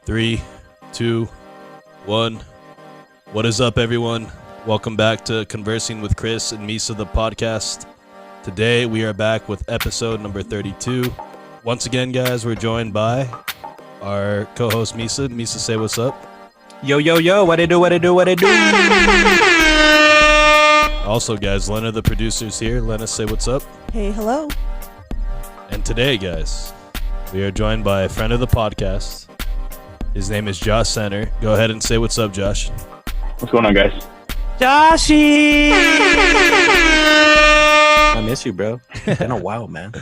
3, 2, 1. What is up, everyone? Welcome back to Conversing with Chris and Misa, the podcast. Today, we are back with episode number 32. Once again, guys, we're joined by our co-host, Misa. Misa, say what's up. Yo, yo, yo, what it do? Also, guys, Lena, the producer's here. Lena, say what's up. Hey, hello. And today, guys, we are joined by a friend of the podcast. His name is Josh Cener. Go ahead and say what's up, Josh. What's going on, guys? Joshy! I miss you, bro. It's been a while, man.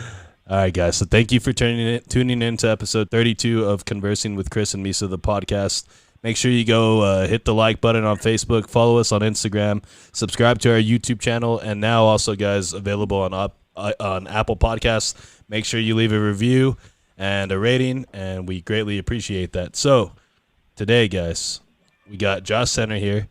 All right, guys. So thank you for tuning in to episode 32 of Conversing with Chris and Misa, the podcast. Make sure you go hit the like button on Facebook, follow us on Instagram, subscribe to our YouTube channel, and now also, guys, available on Apple Podcasts. Make sure you leave a review and a rating, and we greatly appreciate that. So today, guys, we got Josh Cener here.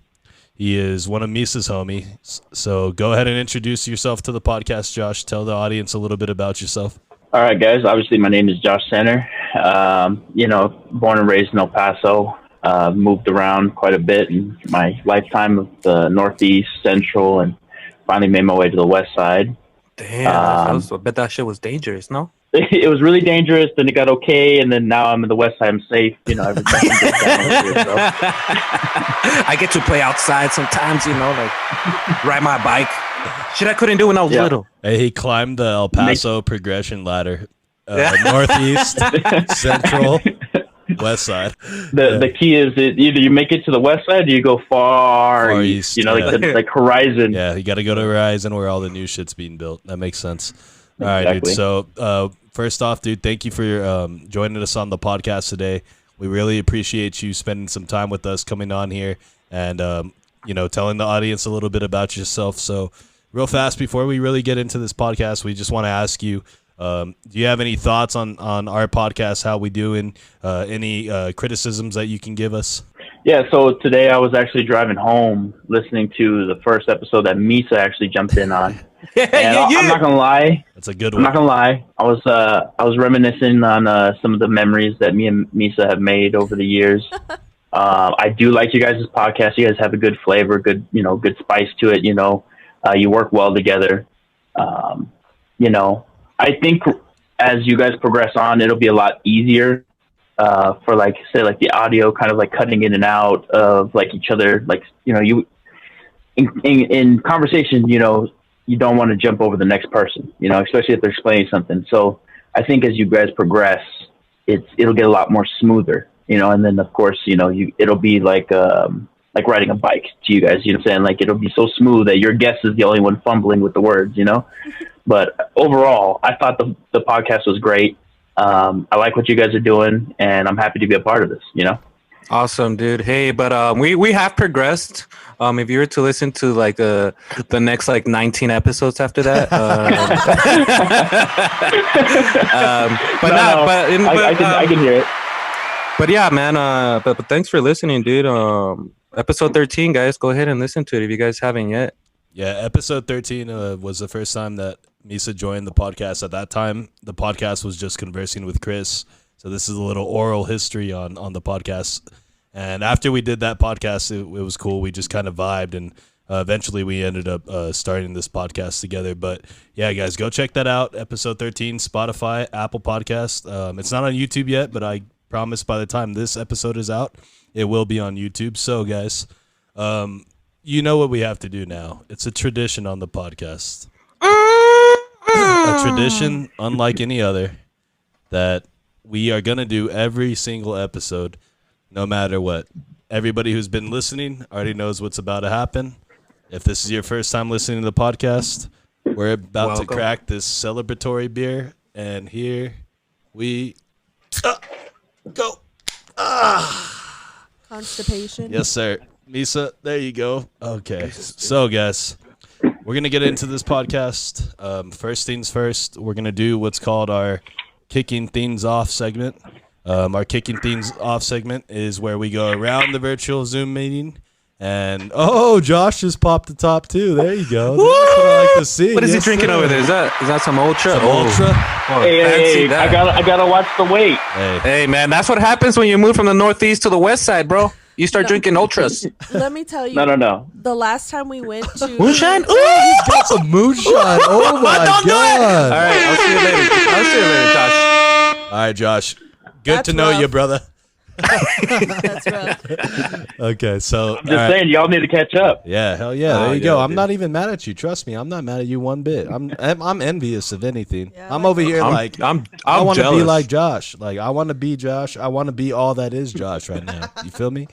He is one of Misa's homies. So go ahead and introduce yourself to the podcast, Josh. Tell the audience a little bit about yourself. All right, guys. Obviously, my name is Josh Cener. Born and raised in El Paso. Moved around quite a bit in my lifetime of the Northeast, Central, and finally made my way to the West Side. Damn, I bet that shit was dangerous, no? It was really dangerous, then it got okay, and then now I'm in the West Side. I'm safe. Everything goes down here, so. I get to play outside sometimes, like ride my bike. Shit I couldn't do when I was little. Hey, he climbed the El Paso progression ladder. Northeast, Central, West Side. The key is either you make it to the West Side or you go far east. Like Horizon. Yeah, you got to go to Horizon where all the new shit's being built. That makes sense. All right, dude. So first off, dude, thank you for joining us on the podcast today. We really appreciate you spending some time with us, coming on here and telling the audience a little bit about yourself. So real fast, before we really get into this podcast, we just want to ask you, do you have any thoughts on our podcast, how we do, and any criticisms that you can give us? Yeah, so today I was actually driving home listening to the first episode that Misa actually jumped in on. I'm not gonna lie. That's a good one. I'm not gonna lie. I was reminiscing on some of the memories that me and Misa have made over the years. I do like you guys' podcast. You guys have a good flavor, good spice to it. You work well together. I think as you guys progress on, it'll be a lot easier for the audio kind of like cutting in and out of like each other. Like, you in conversation, you don't want to jump over the next person, especially if they're explaining something. So I think as you guys progress, it'll get a lot more smoother, and then of course, it'll be like riding a bike to you guys, what I'm saying? Like, it'll be so smooth that your guest is the only one fumbling with the words, But overall, I thought the podcast was great. I like what you guys are doing, and I'm happy to be a part of this, Awesome, dude. Hey, but we have progressed. If you were to listen to like the next 19 episodes after that, I can hear it. But yeah, man. But thanks for listening, dude. Episode 13, guys, go ahead and listen to it if you guys haven't yet. Yeah, episode 13 was the first time that Misa joined the podcast. At that time, the podcast was just Conversing with Chris. So this is a little oral history on the podcast. And after we did that podcast, it was cool. We just kind of vibed, and eventually we ended up starting this podcast together. But yeah, guys, go check that out. Episode 13, Spotify, Apple Podcast. It's not on YouTube yet, but I promise by the time this episode is out, it will be on YouTube. So guys, you know what we have to do now. It's a tradition on the podcast. A tradition unlike any other that we are going to do every single episode, no matter what. Everybody who's been listening already knows what's about to happen. If this is your first time listening to the podcast, we're about to crack this celebratory beer, and here we go. Constipation. Yes, sir. Misa, there you go. Okay. So, guys, we're going to get into this podcast. First things first, we're going to do what's called our Kicking Things Off segment. Our Kicking Things Off segment is where we go around the virtual Zoom meeting And Josh just popped the top too. There you go. That's what I like to see. What is Yes, he drinking sir. over there? Is that some Ultra? Some Ultra? Hey, that. I gotta watch the weight. Hey, man, that's what happens when you move from the Northeast to the West Side, bro. You start drinking Ultras. Let me tell you. No. The last time we went to Moonshine? Got some moonshine. Oh my Don't do it. All god. right, I'll see you later, Josh. All right, Josh. Good That's to know rough. you, brother. That's rough. Okay, so I'm just saying, y'all need to catch up. yeah, hell yeah. Oh, There you yeah, go. I'm dude. not even mad at you. Trust me, I'm not mad at you one bit. I'm envious of anything. Yeah, I'm like over here like I'm I want to be jealous. like Josh. Like I want to be Josh. I want to be all that is Josh right now. You feel me?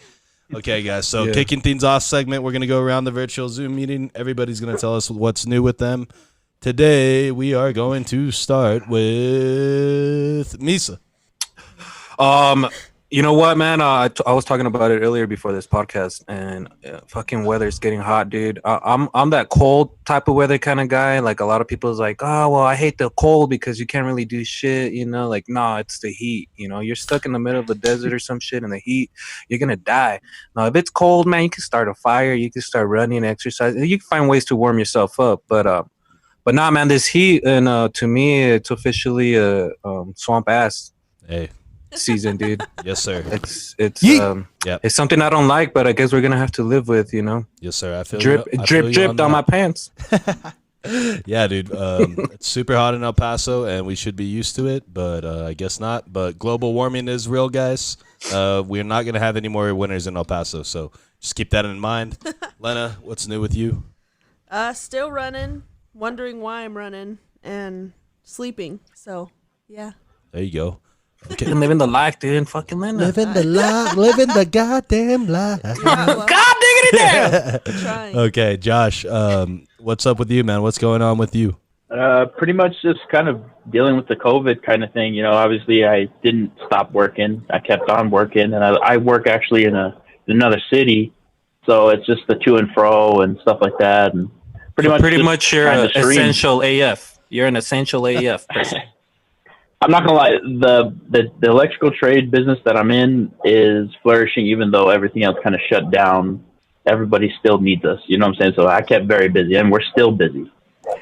Okay, guys. So Yeah. kicking things off segment, we're gonna go around the virtual Zoom meeting. Everybody's gonna tell us what's new with them. Today we are going to start with Misa. You know what, man? I was talking about it earlier before this podcast, and fucking weather's getting hot, dude. I'm that cold type of weather kind of guy. Like a lot of people's like, oh well, I hate the cold because you can't really do shit, you know. Like, nah, it's the heat. You know, you're stuck in the middle of the desert or some shit in the heat, you're gonna die. Now, if it's cold, man, you can start a fire, you can start running, exercise, you can find ways to warm yourself up. But nah, man, this heat, and to me, it's officially a swamp ass Hey, season, dude. yes sir. It's Yep. it's something I don't like, but I guess we're gonna have to live with, you know. Yes sir. I feel Drip you. I drip feel you dripped on my that. pants. Yeah, dude. It's super hot in El Paso, and we should be used to it, but I guess not. But global warming is real, guys. We're not going to have any more winters in El Paso, so just keep that in mind. Lena, what's new with you? Still running, wondering why I'm running, and sleeping. So, yeah. There you go. Okay. Living the life, dude. Fucking Linda. Living the life, living the goddamn life. Yeah, well, God diggity damn. trying. Okay, Josh, what's up with you, man? What's going on with you? Pretty much just kind of dealing with the COVID kind of thing. You know, obviously I didn't stop working. I kept on working, and I work actually in another city, so it's just the to and fro and stuff like that. And pretty much you're trying an to stream. essential AF. You're an essential AF person. I'm not gonna lie, the electrical trade business that I'm in is flourishing, even though everything else kind of shut down. Everybody still needs us. You know what I'm saying? So I kept very busy, and we're still busy.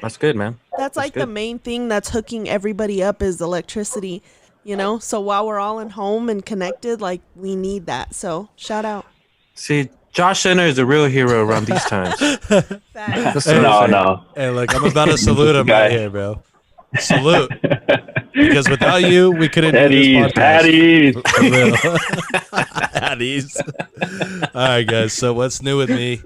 That's good, man. That's like the good. main thing that's hooking everybody up is electricity, you know? So while we're all in home and connected, like, we need that. So, shout out. See, Josh Cener is a real hero around these times. Facts. That's what I'm saying. No. Hey, look, I'm about to salute him right Guy. here, bro. Salute. Because without you, we couldn't do this Patties, podcast. Patties. For real. At ease. All right, guys. So what's new with me?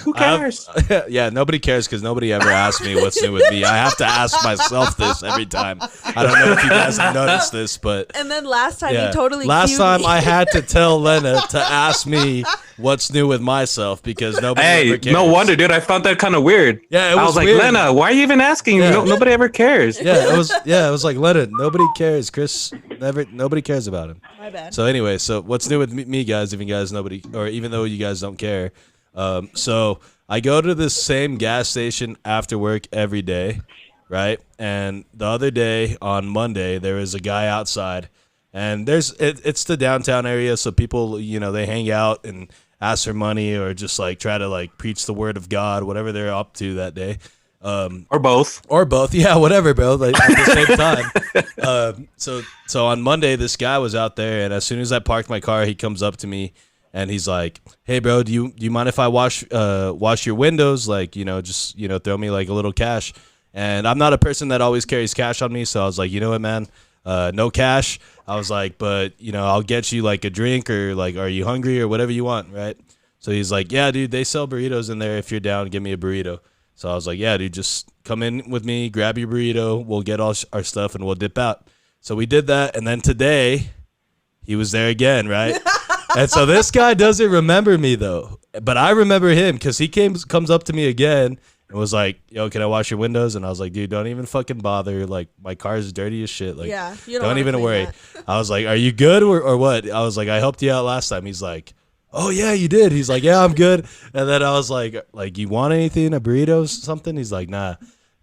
Who cares? Yeah, nobody cares because nobody ever asked me what's new with me. I have to ask myself this every time. I don't know if you guys have noticed this, but And then last time yeah. you totally Last cued time me. I had to tell Lena to ask me what's new with myself because nobody Hey, ever cares. no wonder, dude. I found that kind of weird. Yeah, it I was was like, weird. Lena, why are you even asking? Yeah. Nobody ever cares. Yeah, it was like Lena. Nobody cares. Chris, nobody cares about him. My bad. So anyway, so what's new with me, guys? Even though you guys don't care. So I go to the same gas station after work every day, right? And the other day on Monday, there was a guy outside, and it's the downtown area, so people, you know, they hang out and ask for money or just like try to like preach the word of God, whatever they're up to that day. Or both. Or both, yeah, whatever, bro. Like at the same time. So on Monday, this guy was out there, and as soon as I parked my car, he comes up to me, and he's like, "Hey, bro, do you mind if I wash your windows? Like, you know, just throw me like a little cash." And I'm not a person that always carries cash on me, so I was like, you know what, man, no cash. I was like, but I'll get you like a drink or like, are you hungry or whatever you want, right? So he's like, yeah, dude, they sell burritos in there. If you're down, give me a burrito. So I was like, yeah, dude, just come in with me, grab your burrito, we'll get all our stuff, and we'll dip out. So we did that, and then today, he was there again, right? And so this guy doesn't remember me, though. But I remember him because he comes up to me again and was like, yo, can I wash your windows? And I was like, dude, don't even fucking bother. Like, my car is dirty as shit. Like, Yeah, you don't don't wanna even clean worry. that. I was like, are you good or what? I was like, I helped you out last time. He's like, oh, yeah, you did. He's like, yeah, I'm good. And then I was like, you want anything, a burrito, something? He's like, nah.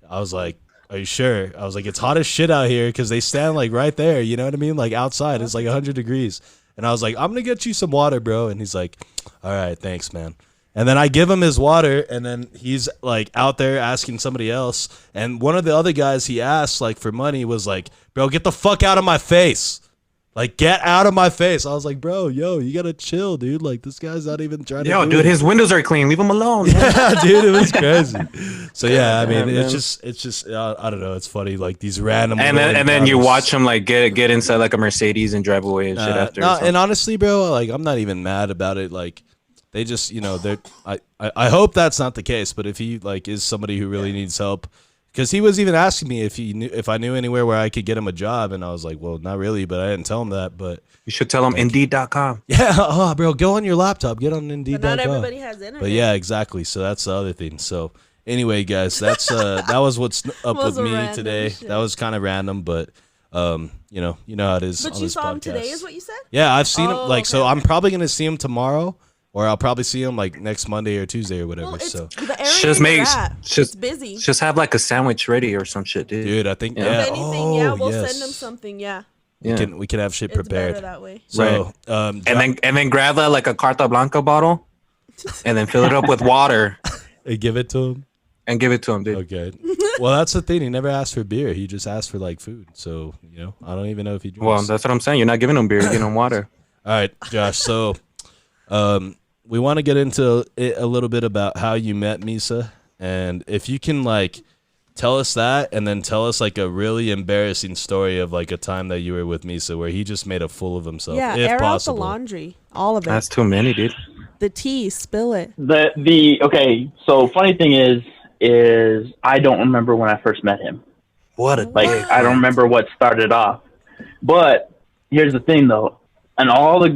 I was like, are you sure? I was like, it's hot as shit out here because they stand like right there. You know what I mean? Like outside, it's like 100 degrees. And I was like, I'm gonna get you some water, bro. And he's like, all right, thanks, man. And then I give him his water, and then he's like out there asking somebody else. And one of the other guys he asked like for money was like, bro, get the fuck out of my face. Like, get out of my face. I was like, bro, yo, you gotta chill, dude. Like, this guy's not even trying to. Yo, dude, his windows are clean. Leave him alone. Yeah, dude, it was crazy. So yeah, I mean, Yeah, it's just I don't know. It's funny, like these random. And then you watch him like get inside like a Mercedes and drive away and shit after. No, and honestly, bro, like I'm not even mad about it. Like they just, they're. I hope that's not the case. But if he like is somebody who really needs help. Because he was even asking me if I knew anywhere where I could get him a job, and I was like, well, not really, but I didn't tell him that. But you should tell him Indeed.com. Yeah, bro, go on your laptop, get on Indeed.com. But not everybody has internet. But yeah, exactly. So that's the other thing. So anyway, guys, that's that was what's up with me today. Shit. That was kind of random, but you know how it is. But on you this saw him podcast. today, is what you said? Yeah, I've seen him. Like, so okay. I'm probably gonna see him tomorrow. Or I'll probably see him like next Monday or Tuesday or whatever. Well, it's, so the area Just make it's busy. Just have like a sandwich ready or some shit, dude. I think If anything, we'll yes. send him something. Yeah, We can have shit it's prepared. better that way. So and then grab that like a Carta Blanca bottle, and then fill it up with water give it to him. and give it to him, dude. Okay. Well, that's the thing. He never asked for beer. He just asked for like food. So I don't even know if he drinks. Well, that's what I'm saying. You're not giving him beer. You're giving him water. All right, Josh. So, we want to get into it a little bit about how you met Misa, and if you can like tell us that, and then tell us like a really embarrassing story of like a time that you were with Misa where he just made a fool of himself. Yeah, if air possible. out the laundry, all of it. That's too many, dude. The tea, spill it. Okay. So funny thing is I don't remember when I first met him. What a Like I don't remember what started off. But here's the thing though. And all my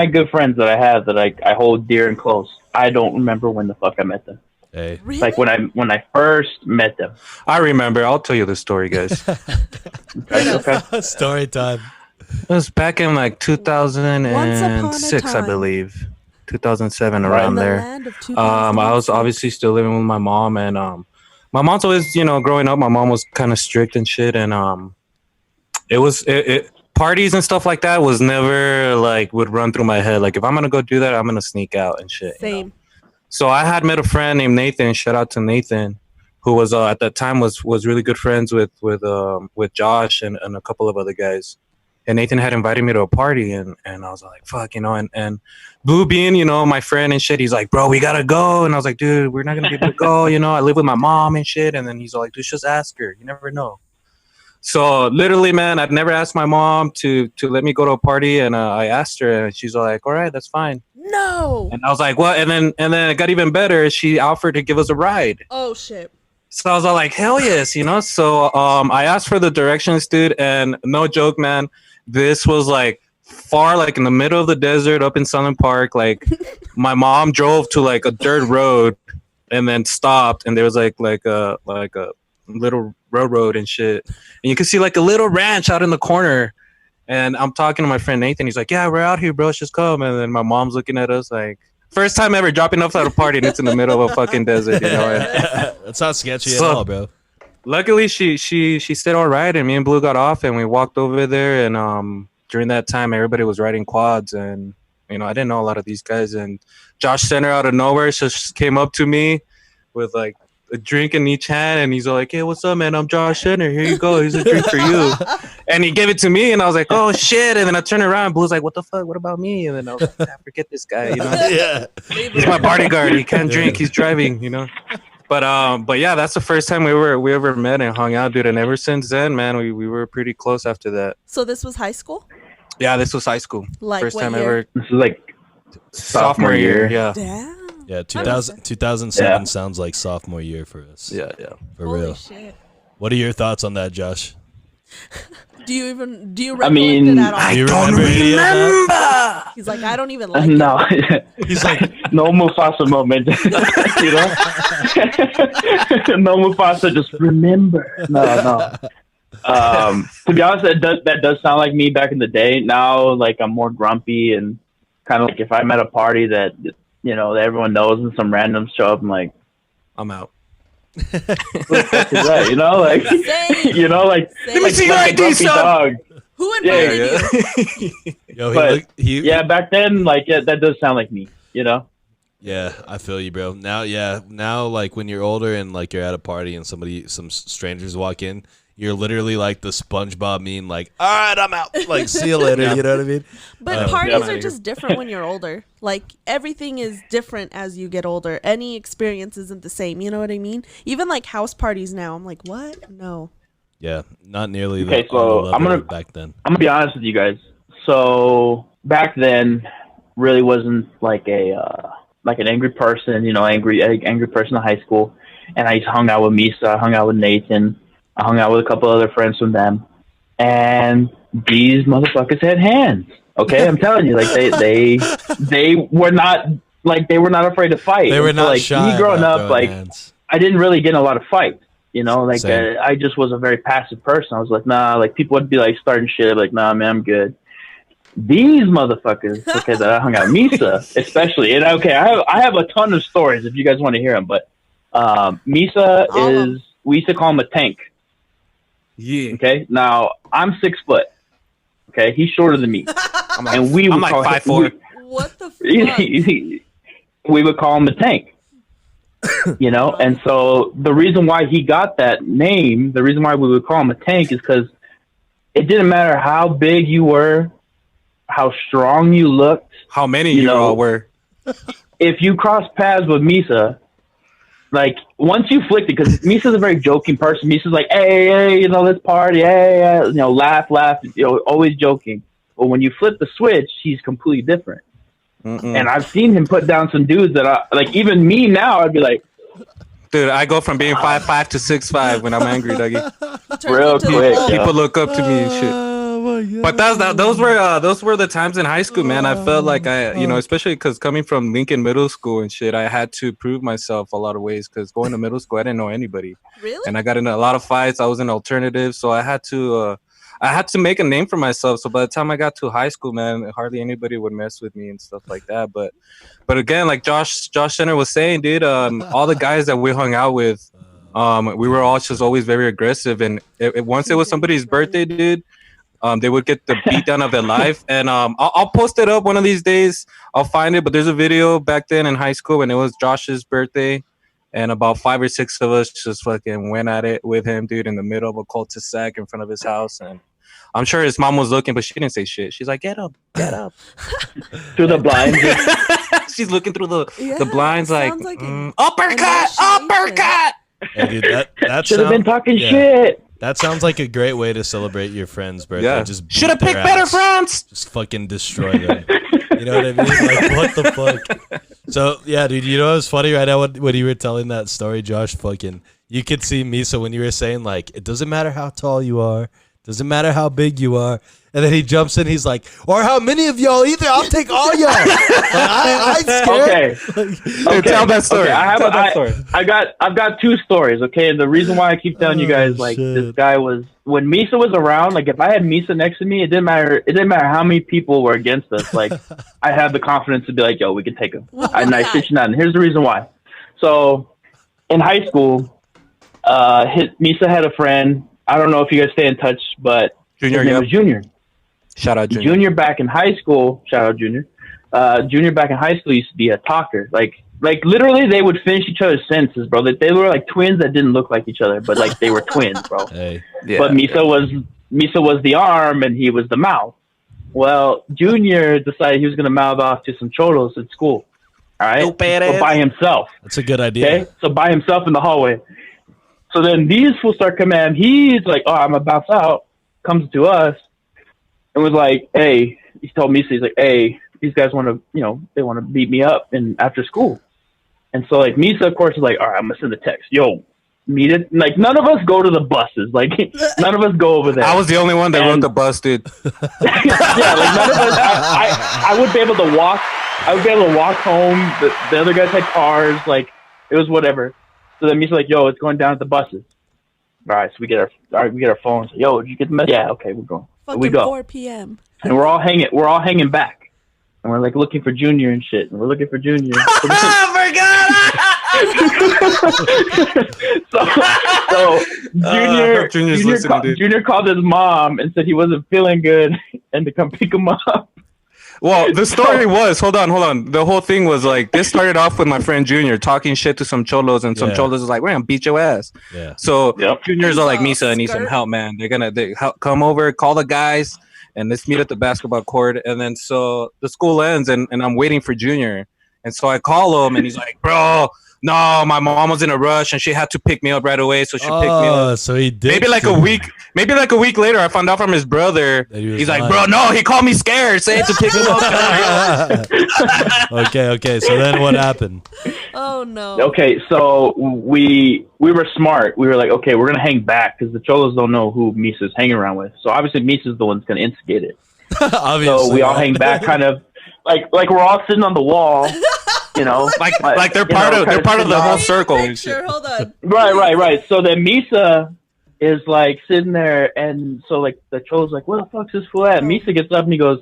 good friends that I have that I hold dear and close, I don't remember when the fuck I met them. Hey. Really? Like when I first met them. I remember. I'll tell you the story, guys. Okay. Story time. It was back in like Once upon a 2006, I time. believe. 2007, In around the there. land of I was 2006. obviously still living with my mom, and my mom's always, growing up, my mom was kind of strict and shit, and it parties and stuff like that was never like would run through my head. Like if I'm gonna go do that, I'm gonna sneak out and shit. Same. So I had met a friend named Nathan. Shout out to Nathan, who was at that time was really good friends with Josh and a couple of other guys. And Nathan had invited me to a party, and I was like, fuck, and Blue being, my friend and shit, he's like, bro, we gotta go. And I was like, dude, we're not gonna be able to go, I live with my mom and shit. And then he's like, dude, just ask her. You never know. So literally, man, I'd never asked my mom to let me go to a party, and I asked her, and she's like, all right, that's fine. No. And I was like, what? And then it got even better. She offered to give us a ride. Oh shit. So I was all like, hell yes, So I asked for the directions, dude, and no joke, man, this was like far, like in the middle of the desert up in Sunland Park. Like my mom drove to like a dirt road and then stopped, and there was like a little railroad and shit, and you could see like a little ranch out in the corner. And I'm talking to my friend Nathan. He's like, yeah, we're out here, bro, just come. And then my mom's looking at us like, first time ever dropping off at a party, and it's in the middle of a fucking desert, That's not sketchy at all, bro. Luckily, she stayed all right, and me and Blue got off, and we walked over there. And during that time, everybody was riding quads, and I didn't know a lot of these guys. And Josh Cener out of nowhere just came up to me with like a drink in each hand, and he's like, hey, what's up, man? I'm Josh Cener. Here you go. Here's a drink for you. And he gave it to me, and I was like, oh shit. And then I turned around, and Blue's like, what the fuck? What about me? And then I was like, forget this guy. Yeah. He's my bodyguard. He can't drink. He's driving. But yeah, that's the first time we ever met and hung out, dude. And ever since then, man, we were pretty close after that. So this was high school? Yeah, this was high school. Like first what time year? ever. This is like Sophomore year. Yeah. Damn. Yeah, 2007 Yeah. sounds like sophomore year for us. Yeah. For Holy real. shit. What are your thoughts on that, Josh? Do you recollect I mean, it at all? Do you remember any of that? He's like, I don't even like it. no. He's like, No Mufasa moment. No Mufasa, just remember. No. To be honest, that does sound like me back in the day. Now, like, I'm more grumpy, and kind of like if I'm at a party that that everyone knows and some randoms show up, I'm like, I'm out. what the fuck is that? Like, Same. like, Same. like, see your like a ID, grumpy son. dog. Who invited you? Yo, But he yeah, back then, like, yeah, that does sound like me, you know? Yeah, I feel you, bro. Now, like when you're older and like you're at a party and some strangers walk in, you're literally like the SpongeBob meme, like, all right, I'm out. Like, see you later. You know what I mean? But parties are just different when you're older. Like, everything is different as you get older. Any experience isn't the same. You know what I mean? Even like house parties now, I'm like, what? No. Yeah, not nearly Okay, on so the level of back then. I'm gonna be honest with you guys. So back then, really wasn't like an angry person, you know, angry person in high school. And I hung out with Misa, I hung out with Nathan, I hung out with a couple other friends from them, and these motherfuckers had hands. Okay, I'm telling you, like they were not afraid to fight. They were not like shy. Me growing up, like hands. I didn't really get in a lot of fights. You know, like Same. I just was a very passive person. I was like, nah. Like people would be like starting shit. I'd be like, nah, man, I'm good. These motherfuckers, okay, that I hung out, Misa especially, and okay, I have a ton of stories if you guys want to hear them, but Misa is, we used to call him a tank. Yeah. Okay, now I'm 6 foot. Okay, he's shorter than me, and we would I'm like call 5'4". What the fuck? we would call him a tank. You know, and so the reason why he got that name, the reason why we would call him a tank, is because it didn't matter how big you were, how strong you looked, How many you all were? if you cross paths with Misa, like once you flicked it, because Misa's a very joking person. Misa's like, hey, you know, let's party, hey, you know, laugh, you know, always joking. But when you flip the switch, he's completely different. And I've seen him put down some dudes that I like. Even me now, I'd be like, Dude, I go from being 5'5" to 6'5" when I'm angry, Dougie. real quick. People look up to me and shit. But those were the times in high school, man. I felt like you know, especially because coming from Lincoln Middle School and shit, I had to prove myself a lot of ways. Because going to middle school, I didn't know anybody. Really? And I got into a lot of fights. I was an alternative, so I had to make a name for myself. So by the time I got to high school, man, hardly anybody would mess with me and stuff like that. But again, like Josh Cener was saying, dude, all the guys that we hung out with, we were all just always very aggressive. And once it was somebody's birthday, dude, they would get the beat down of their life. And I'll post it up one of these days. I'll find it. But there's a video back then in high school when it was Josh's birthday. And about 5 or 6 of us just fucking went at it with him, dude, in the middle of a cul-de-sac in front of his house. And I'm sure his mom was looking, but she didn't say shit. She's like, get up. Through the blinds. She's looking through the blinds like uppercut. Hey, dude, that Should have been talking shit. That sounds like a great way to celebrate your friend's birthday. Yeah. Just should have beat picked their better ass. friends. Just fucking destroy them. You know what I mean? Like, what the fuck? So, yeah, dude, you know what's funny right now when you were telling that story, Josh? Fucking, you could see Misa when you were saying, like, it doesn't matter how tall you are. Doesn't matter how big you are. And then he jumps in. He's like, or how many of y'all? Either I'll take all y'all. Like, I'm scared. Okay, tell that story. Okay, I've got 2 stories. Okay, and the reason why I keep telling you guys, like, this guy was, when Misa was around, like, if I had Misa next to me, it didn't matter how many people were against us. Like, I had the confidence to be like, yo, we can take him. And I sit you down. And here's the reason why. So, in high school, Misa had a friend. I don't know if you guys stay in touch, but his name was Junior. Shout out Junior. Junior back in high school. Shout out Junior. Junior back in high school used to be a talker. Like literally, they would finish each other's sentences, bro. They were like twins that didn't look like each other, but like they were twins, bro. Hey. Yeah, but Misa was the arm and he was the mouth. Well, Junior decided he was going to mouth off to some cholos at school. All right, so by himself. That's a good idea. Okay, so by himself in the hallway. So then these fools start coming at him. He's like, oh, I'm about to bounce out. Comes to us and was like, hey, he told me, he's like, hey, these guys want to, you know, they want to beat me up after school. And so like Misa, of course, is like, all right, I'm going to send a text. Yo, meet it. Like none of us go to the buses. Like none of us go over there. I was the only one that rode the bus, dude. Yeah, like none of us, I would be able to walk. I would be able to walk home. The other guys had cars. Like it was whatever. So then Misa's like, yo, it's going down at the buses. All right, so we get our phones. Yo, did you get the message? Yeah, okay, we're going. Fucking we go. 4 p.m. And we're all hanging back. And we're like looking for Junior and shit. And we're looking for Junior. I forgot. so Junior called his mom and said he wasn't feeling good and to come pick him up. Well, the story was hold on. The whole thing was like this started off with my friend Junior talking shit to some cholos, and some cholos was like, "We're gonna beat your ass." Yeah. So Junior's all like, "Misa, I need some help, man. They're gonna come over, call the guys, and let's meet at the basketball court." And then so the school ends, and I'm waiting for Junior, and so I call him, and he's like, "Bro, no, my mom was in a rush and she had to pick me up right away, so she picked me up." So he did. Maybe like a week later, I found out from his brother. He's like, "Bro, no, he called me scared, saying to pick him up." Okay. So then what happened? Oh no. Okay, so we were smart. We were like, okay, we're gonna hang back because the cholos don't know who Misa's hanging around with. So obviously Misa's the one that's gonna instigate it. Obviously. So we all hang back, kind of like we're all sitting on the wall. You know, like they're part of the whole circle. Sure, hold on. Right. So then Misa is like sitting there, and so like the Cholo's like, "Where the fuck's this fool at?" Misa gets up and he goes,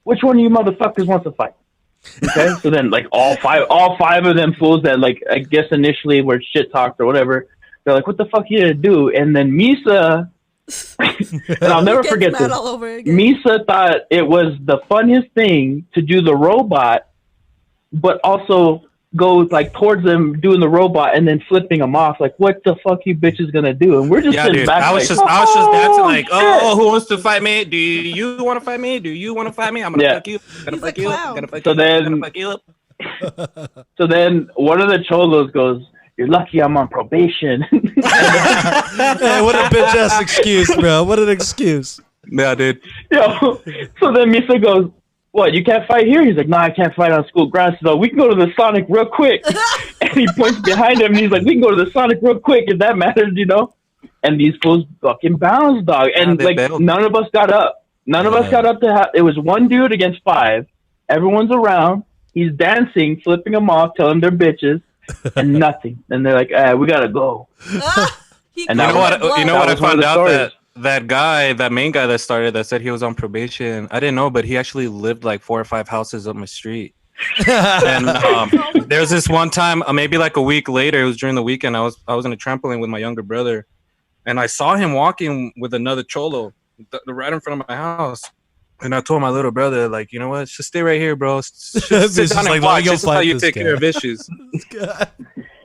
"Which one of you motherfuckers wants to fight?" Okay, so then like all five of them fools that like I guess initially were shit talked or whatever, they're like, "What the fuck you gonna do?" And then Misa, and I'll never forget this. Misa thought it was the funniest thing to do the robot, but also go like towards them doing the robot and then flipping them off. Like, what the fuck you bitches gonna do? And we're just sitting back. I was just dancing like, oh, who wants to fight me? Do you want to fight me? Do you want to fight me? I'm gonna fuck you. I'm gonna fuck you. I'm gonna fuck you. I'm gonna fuck you up. So then one of the cholos goes, "You're lucky I'm on probation." Hey, what a bitch ass excuse, bro. What an excuse. Yeah, dude. Yo, so then Misa goes, "What, you can't fight here?" He's like, "No, I can't fight on school grounds, so we can go to the Sonic real quick." And he points behind him and he's like, "We can go to the Sonic real quick if that matters, you know?" And these fools fucking bounced, dog. And like none of us got up. None of us got up to have. It was one dude against five. Everyone's around. He's dancing, flipping them off, telling them they're bitches, and nothing. And they're like, "We gotta go." And you know what I found out that guy, that main guy that started that said he was on probation, I didn't know, but he actually lived like 4 or 5 houses up my street. And there was this one time, maybe like a week later, it was during the weekend, I was in a trampoline with my younger brother, and I saw him walking with another cholo right in front of my house. And I told my little brother, like, "You know what? Just stay right here, bro. Sit down and watch. This is how you take care of issues."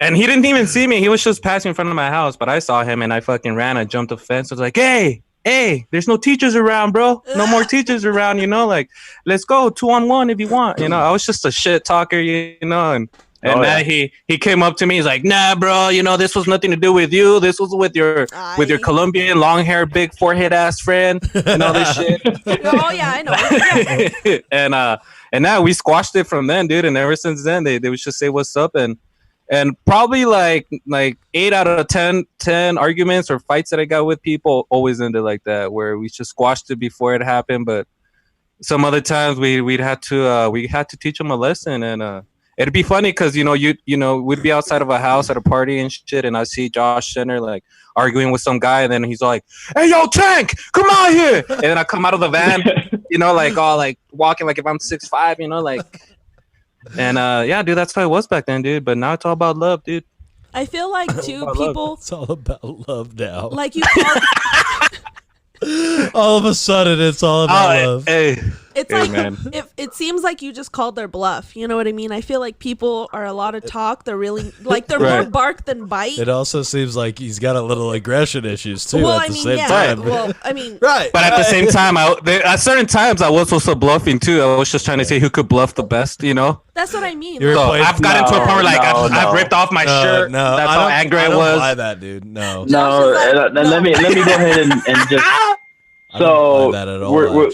And he didn't even see me. He was just passing in front of my house. But I saw him, and I fucking ran. I jumped the fence. I was like, hey, there's no teachers around, bro. No more teachers around, you know? Like, let's go 2-on-1 if you want. You know, I was just a shit talker, you know? And he came up to me. He's like, "Nah, bro, you know, this was nothing to do with you. This was with your Colombian long hair, big forehead ass friend and all this shit." Oh yeah, I know. And now we squashed it from then, dude. And ever since then, they would just say what's up, and probably like 8 out of 10 arguments or fights that I got with people always ended like that, where we just squashed it before it happened. But some other times we had to teach them a lesson. And it'd be funny because you know we'd be outside of a house at a party and shit, and I see Josh Cener like arguing with some guy, and then he's like, "Hey, yo, Tank, come out here!" And then I come out of the van, you know, like all like walking like if I'm 6'5", you know, like. And yeah, dude, that's how it was back then, dude. But now it's all about love, dude. I feel like people. It's all about love now. Like you. All of a sudden, it's all about love. It's like man. it seems like you just called their bluff. You know what I mean? I feel like people are a lot of talk. They're really like they're more bark than bite. It also seems like he's got a little aggression issues too. Well, at the same time. Well, I mean, right. But at the same time, at certain times, I was also bluffing too. I was just trying to see who could bluff the best. You know. That's what I mean. So I've gotten to a point where like I've ripped off my shirt. No, that's how angry I was. I don't buy that, dude. No. Let me go ahead and just. So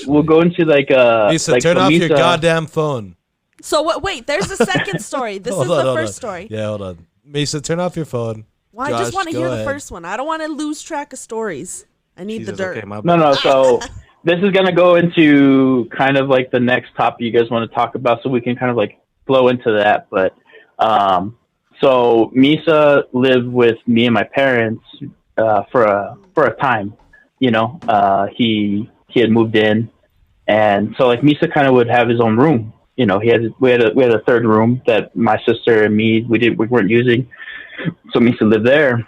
we'll go into like Misa, like turn off your Misa. goddamn phone. So what? Wait, there's a second story. This is the first story. Yeah, hold on. Misa, turn off your phone. Well, I just want to hear the first one. I don't want to lose track of stories. I need the dirt. Okay, no. So this is gonna go into kind of like the next topic you guys want to talk about, so we can kind of like flow into that. But so Misa lived with me and my parents for a time. You know, he had moved in, and so like Misa kind of would have his own room, we had a third room that my sister and me we weren't using, so Misa lived there.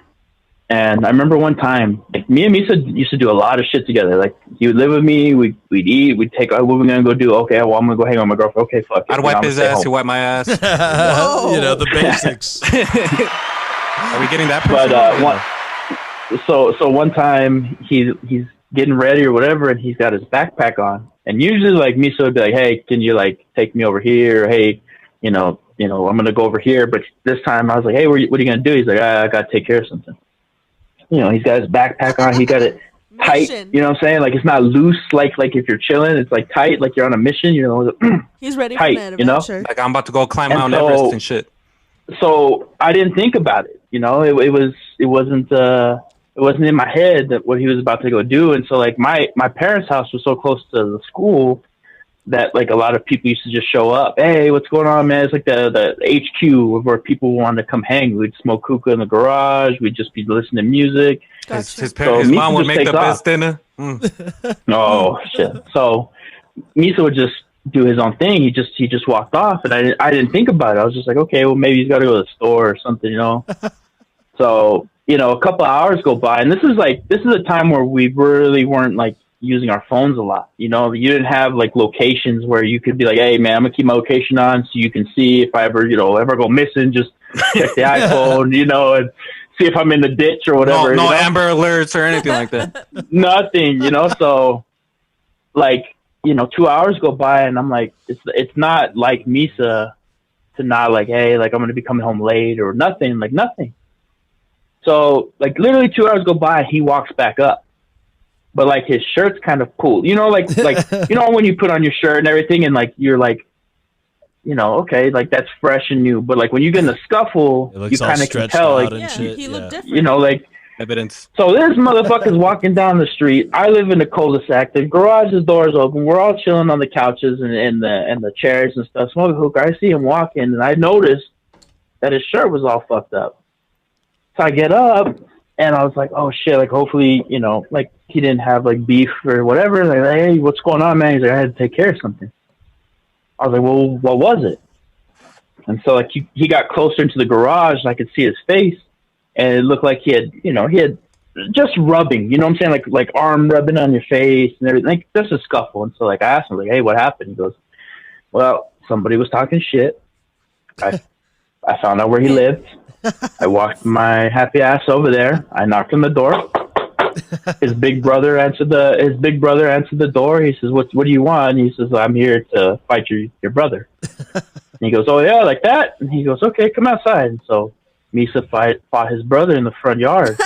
And I remember one time, like me and Misa used to do a lot of shit together. Like he would live with me, we'd eat, we'd take. What we're gonna go do? Okay, well I'm gonna go hang out with my girlfriend. Okay, fuck it. I'd wipe his ass. He wipe my ass. The basics. Are we getting that? So one time he's getting ready or whatever, and he's got his backpack on. And usually, like Misa would be like, "Hey, can you like take me over here? Or, hey, I'm gonna go over here." But this time I was like, "Hey, what are you gonna do?" He's like, "I gotta take care of something." He's got his backpack on. He got it tight. You know what I'm saying? Like it's not loose. Like if you're chilling, it's like tight. Like you're on a mission. He's ready tight, for that adventure. Like I'm about to go climb Mount Everest and shit. So I didn't think about it. It wasn't in my head that what he was about to go do. And so like my parents' house was so close to the school that like a lot of people used to just show up. Hey, what's going on, man? It's like the HQ where people wanted to come hang. We'd smoke hookah in the garage. We'd just be listening to music. Gotcha. His mom would make the best dinner. Oh shit! So Misa would just do his own thing. He just walked off, and I didn't think about it. I was just like, okay, well maybe he's got to go to the store or something, So a couple of hours go by, and this is a time where we really weren't like using our phones a lot. You didn't have like locations where you could be like, hey man, I'm gonna keep my location on so you can see if I ever go missing, just check the iPhone, and see if I'm in the ditch or whatever. No Amber Alerts or anything like that. Nothing, so like 2 hours go by, and I'm like, it's not like Misa to not like, hey, like I'm gonna be coming home late or nothing. So like literally 2 hours go by, he walks back up. But like his shirt's kind of cool, like when you put on your shirt and everything, and like you're like, okay, like that's fresh and new. But like when you get in a scuffle, you kind of can tell, like, he looked different. Like evidence. So this motherfucker's walking down the street. I live in the cul-de-sac. The garage's doors open. We're all chilling on the couches and the chairs and stuff. Smoking hookah. I see him walking, and I noticed that his shirt was all fucked up. So I get up. And I was like, oh shit, like hopefully, like he didn't have like beef or whatever. Like, hey, what's going on, man? He's like, I had to take care of something. I was like, well, what was it? And so like he got closer into the garage and I could see his face, and it looked like he had just rubbing, what I'm saying? Like arm rubbing on your face and everything, like just a scuffle. And so like I asked him, like, hey, what happened? He goes, well, somebody was talking shit. I found out where he lived. I walked my happy ass over there. I knocked on the door. His big brother answered the door. He says, "What do you want?" And he says, "I'm here to fight your brother." And he goes, "Oh yeah, like that?" And he goes, "Okay, come outside." And so Misa fought his brother in the front yard,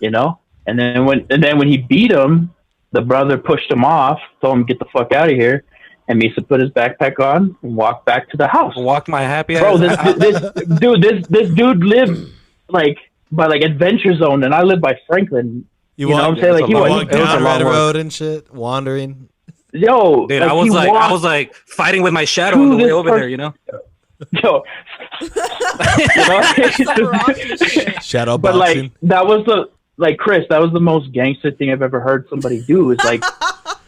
And then when he beat him, the brother pushed him off, told him to get the fuck out of here. And Misa put his backpack on and walked back to the house. Walked my happy ass. Bro, this dude lived like by like Adventure Zone, and I live by Franklin. You know what I'm saying? Like he walked down Red Road and shit, wandering. Yo, dude, I was like fighting with my shadow on the way over there. Yo, shadow boxing. But like that was Chris, that was the most gangster thing I've ever heard somebody do. Is like.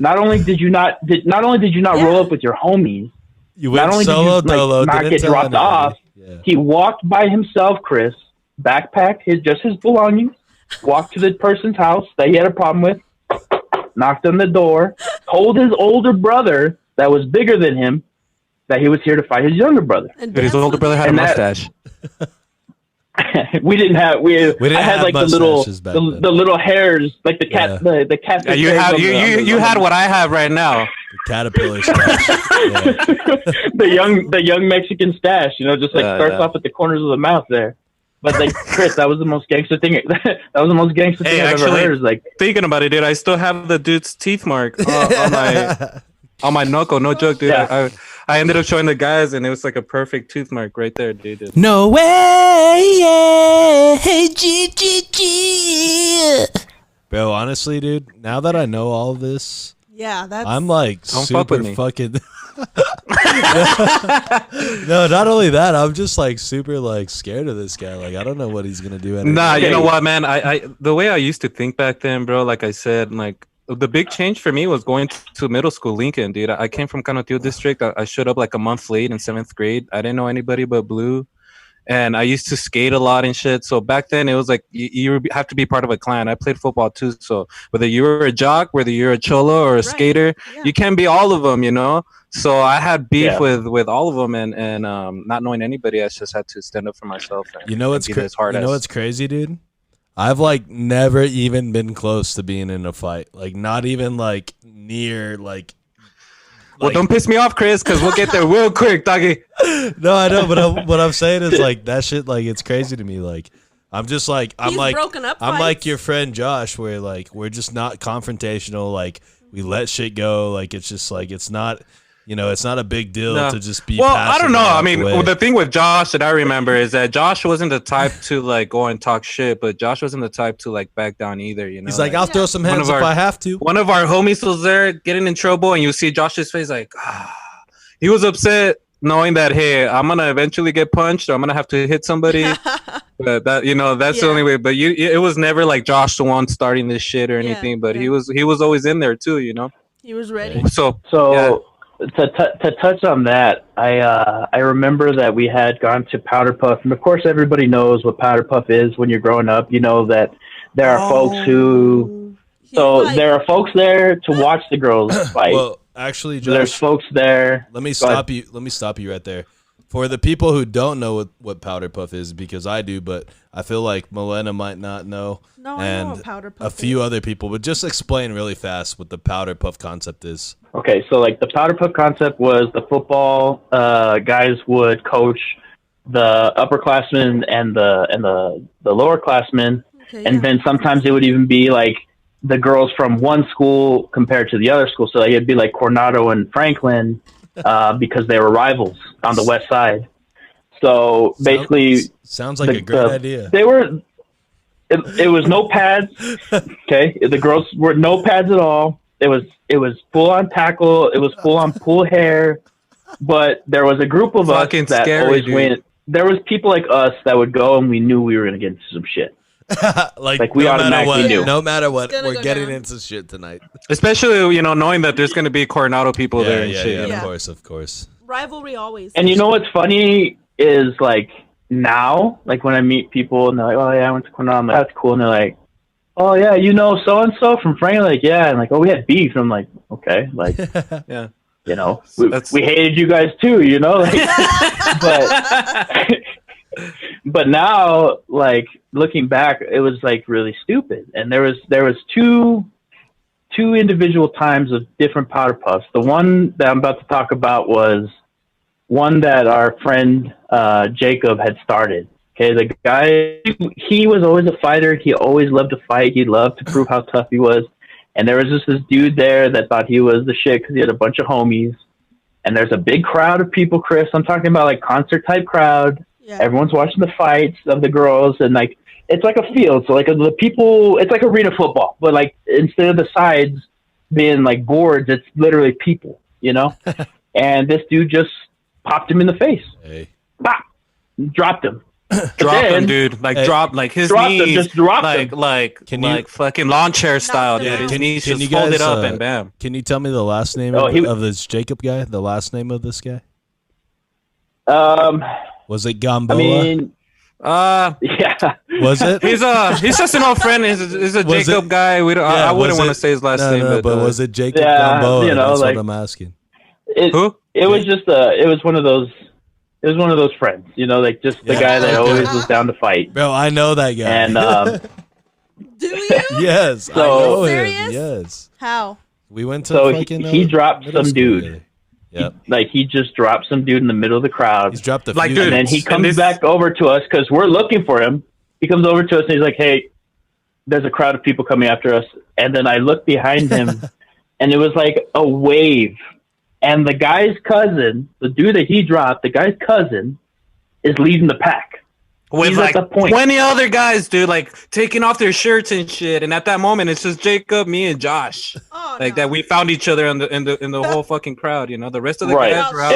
Not only did you not roll up with your homies, you went solo dolo, not get dropped off. Yeah. He walked by himself, Chris, backpacked his belongings, walked to the person's house that he had a problem with, knocked on the door, told his older brother that was bigger than him that he was here to fight his younger brother. But his older brother had a mustache. We didn't have. I had like the little hairs, like the cat. Yeah. The cat. Yeah, you had what I have right now. The caterpillar stash. The young Mexican stash. Just like starts off at the corners of the mouth there. But like Chris, that was the most gangster thing. That was the most gangster thing I've ever heard. Is like thinking about it, dude. I still have the dude's teeth mark on my knuckle. No joke, dude. Yeah. I ended up showing the guys, and it was like a perfect tooth mark right there, dude. No way, yeah. Hey, G. Bro, honestly, dude, now that I know all of this, I'm like super fucking. No, not only that, I'm just like super like scared of this guy. Like I don't know what he's gonna do. Nah, you know what, man? I the way I used to think back then, bro. Like I said, like the big change for me was going to middle school, Lincoln, dude. I came from Canutillo district. I showed up like a month late in 7th grade. I didn't know anybody but Blue. And I used to skate a lot and shit. So back then it was like you have to be part of a clan. I played football too. So whether you're a jock, whether you're a cholo or a skater, you can't be all of them, you know? So I had beef with all of them, and not knowing anybody, I just had to stand up for myself. And, you know what's what's crazy, dude? I've like never even been close to being in a fight. Like not even like near like. Well, don't piss me off, Chris, because we'll get there real quick, doggy. No, I know, but what I'm saying is like that shit. Like it's crazy to me. Like I'm just like I'm like your friend Josh, where like we're just not confrontational. Like we let shit go. Like it's just like it's not. You know, it's not a big deal to just be. Well, I don't know. I mean, the thing with Josh that I remember is that Josh wasn't the type to like go and talk shit, but Josh wasn't the type to like back down either. You know, he's like, I'll throw some hands if I have to. One of our homies was there getting in trouble, and you see Josh's face like, he was upset knowing that, hey, I'm gonna eventually get punched, or I'm gonna have to hit somebody. But that, you know, that's the only way. But it was never like Josh the one starting this shit or anything. But he was always in there too. You know, he was ready. So. Yeah. To touch on that, I remember that we had gone to Powder Puff, and of course everybody knows what Powder Puff is when you're growing up. You know that there are folks who, there are folks there to watch the girls fight. Well, actually, Josh, there's folks there. Let me stop you right there. For the people who don't know what Powder Puff is, because I do, but I feel like Milena might not know. No, I know what Powder Puff is. A few other people, but just explain really fast what the Powder Puff concept is. Okay, so like the Powder Puff concept was the football guys would coach the upperclassmen and the lowerclassmen, and then sometimes it would even be like the girls from one school compared to the other school. So like, it'd be like Coronado and Franklin. Because they were rivals on the west side. So basically, sounds like a great idea. They were. It was no pads. Okay, the girls were no pads at all. It was full on tackle. It was full on pull hair. But there was a group of us that always went. There was people like us that would go, and we knew we were going to get into some shit. like we automatically knew. No matter what, we're getting into shit tonight. Especially, you know, knowing that there's going to be Coronado people there and shit. Yeah, of course. Rivalry always. And you know what's funny is like now, like when I meet people and they're like, "Oh yeah, I went to Coronado," I'm like, "That's cool," and they're like, "Oh yeah, you know so and so from Frank?" Like, yeah, and like, "Oh, we had beef." And I'm like, "Okay," like, yeah. You know, we hated you guys too, you know, like, but now, like looking back, it was like really stupid. And there was two individual times of different Powder Puffs. The one that I'm about to talk about was one that our friend Jacob had started. Okay, the guy, he was always a fighter. He always loved to fight. He loved to prove how tough he was. And there was just this dude there that thought he was the shit because he had a bunch of homies. And there's a big crowd of people, Chris. I'm talking about like concert type crowd. Yeah. Everyone's watching the fights of the girls, and like it's like a field. So like the people, it's like arena football, but like instead of the sides being like boards, it's literally people, you know. And this dude just popped him in the face. Hey, Pop! Dropped him. Drop him, dude. Like drop, like his knees, just dropped him. like fucking lawn chair style, dude. His knees just folded up and bam. Can you tell me the last name of this Jacob guy? The last name of this guy? Was it Gamboa? I mean, yeah. Was it? He's just an old friend. He's a Jacob guy. I wouldn't want to say his last name, but was it Jacob Gamboa? You know, that's like, what I'm asking. Who? It was just it was one of those. It was one of those friends, you know, like just the guy that always was down to fight. Bro, I know that guy. And do you? Yes, so, I know serious? him. Yes. How? We went to. So fucking, he dropped some dude. Together. Yep. He just dropped some dude in the middle of the crowd. He's dropped a like, few. dude, and then he comes back over to us because we're looking for him. He comes over to us and he's like, "Hey, there's a crowd of people coming after us." And then I look behind him, and it was like a wave. And the guy's cousin, the dude that he dropped, the guy's cousin, is leading the pack. With like 20 other guys, dude, like taking off their shirts and shit. And at that moment, it's just Jacob, me, and Josh. Oh, like that, we found each other in the whole fucking crowd. You know, the rest of the guys were out.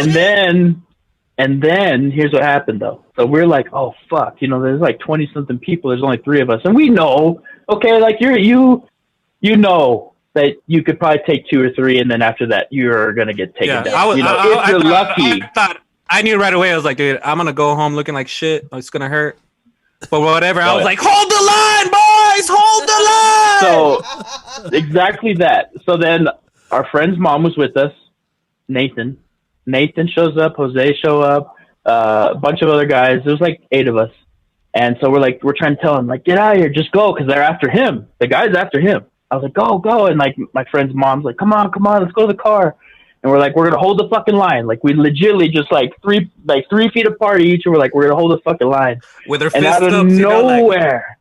And then here's what happened though. So we're like, oh fuck, you know, there's like 20 something people. There's only 3 of us, and we know, okay, like you know that you could probably take 2 or 3, and then after that, you're gonna get taken down. If you're lucky. I knew right away. I was like, dude, I'm gonna go home looking like shit. It's gonna hurt. But whatever. I was like, hold the line, boys, hold the line. So exactly that. So then our friend's mom was with us. Nathan shows up. Jose show up. A bunch of other guys. There was like 8 of us. And so we're trying to tell him, like, get out of here, just go, because they're after him. The guy's after him. I was like, go. And like my friend's mom's like, come on, let's go to the car. And we're like, we're gonna hold the fucking line. Like we legitimately just like 3 feet apart each, and we're like, we're gonna hold the fucking line. With our fists up, out of nowhere.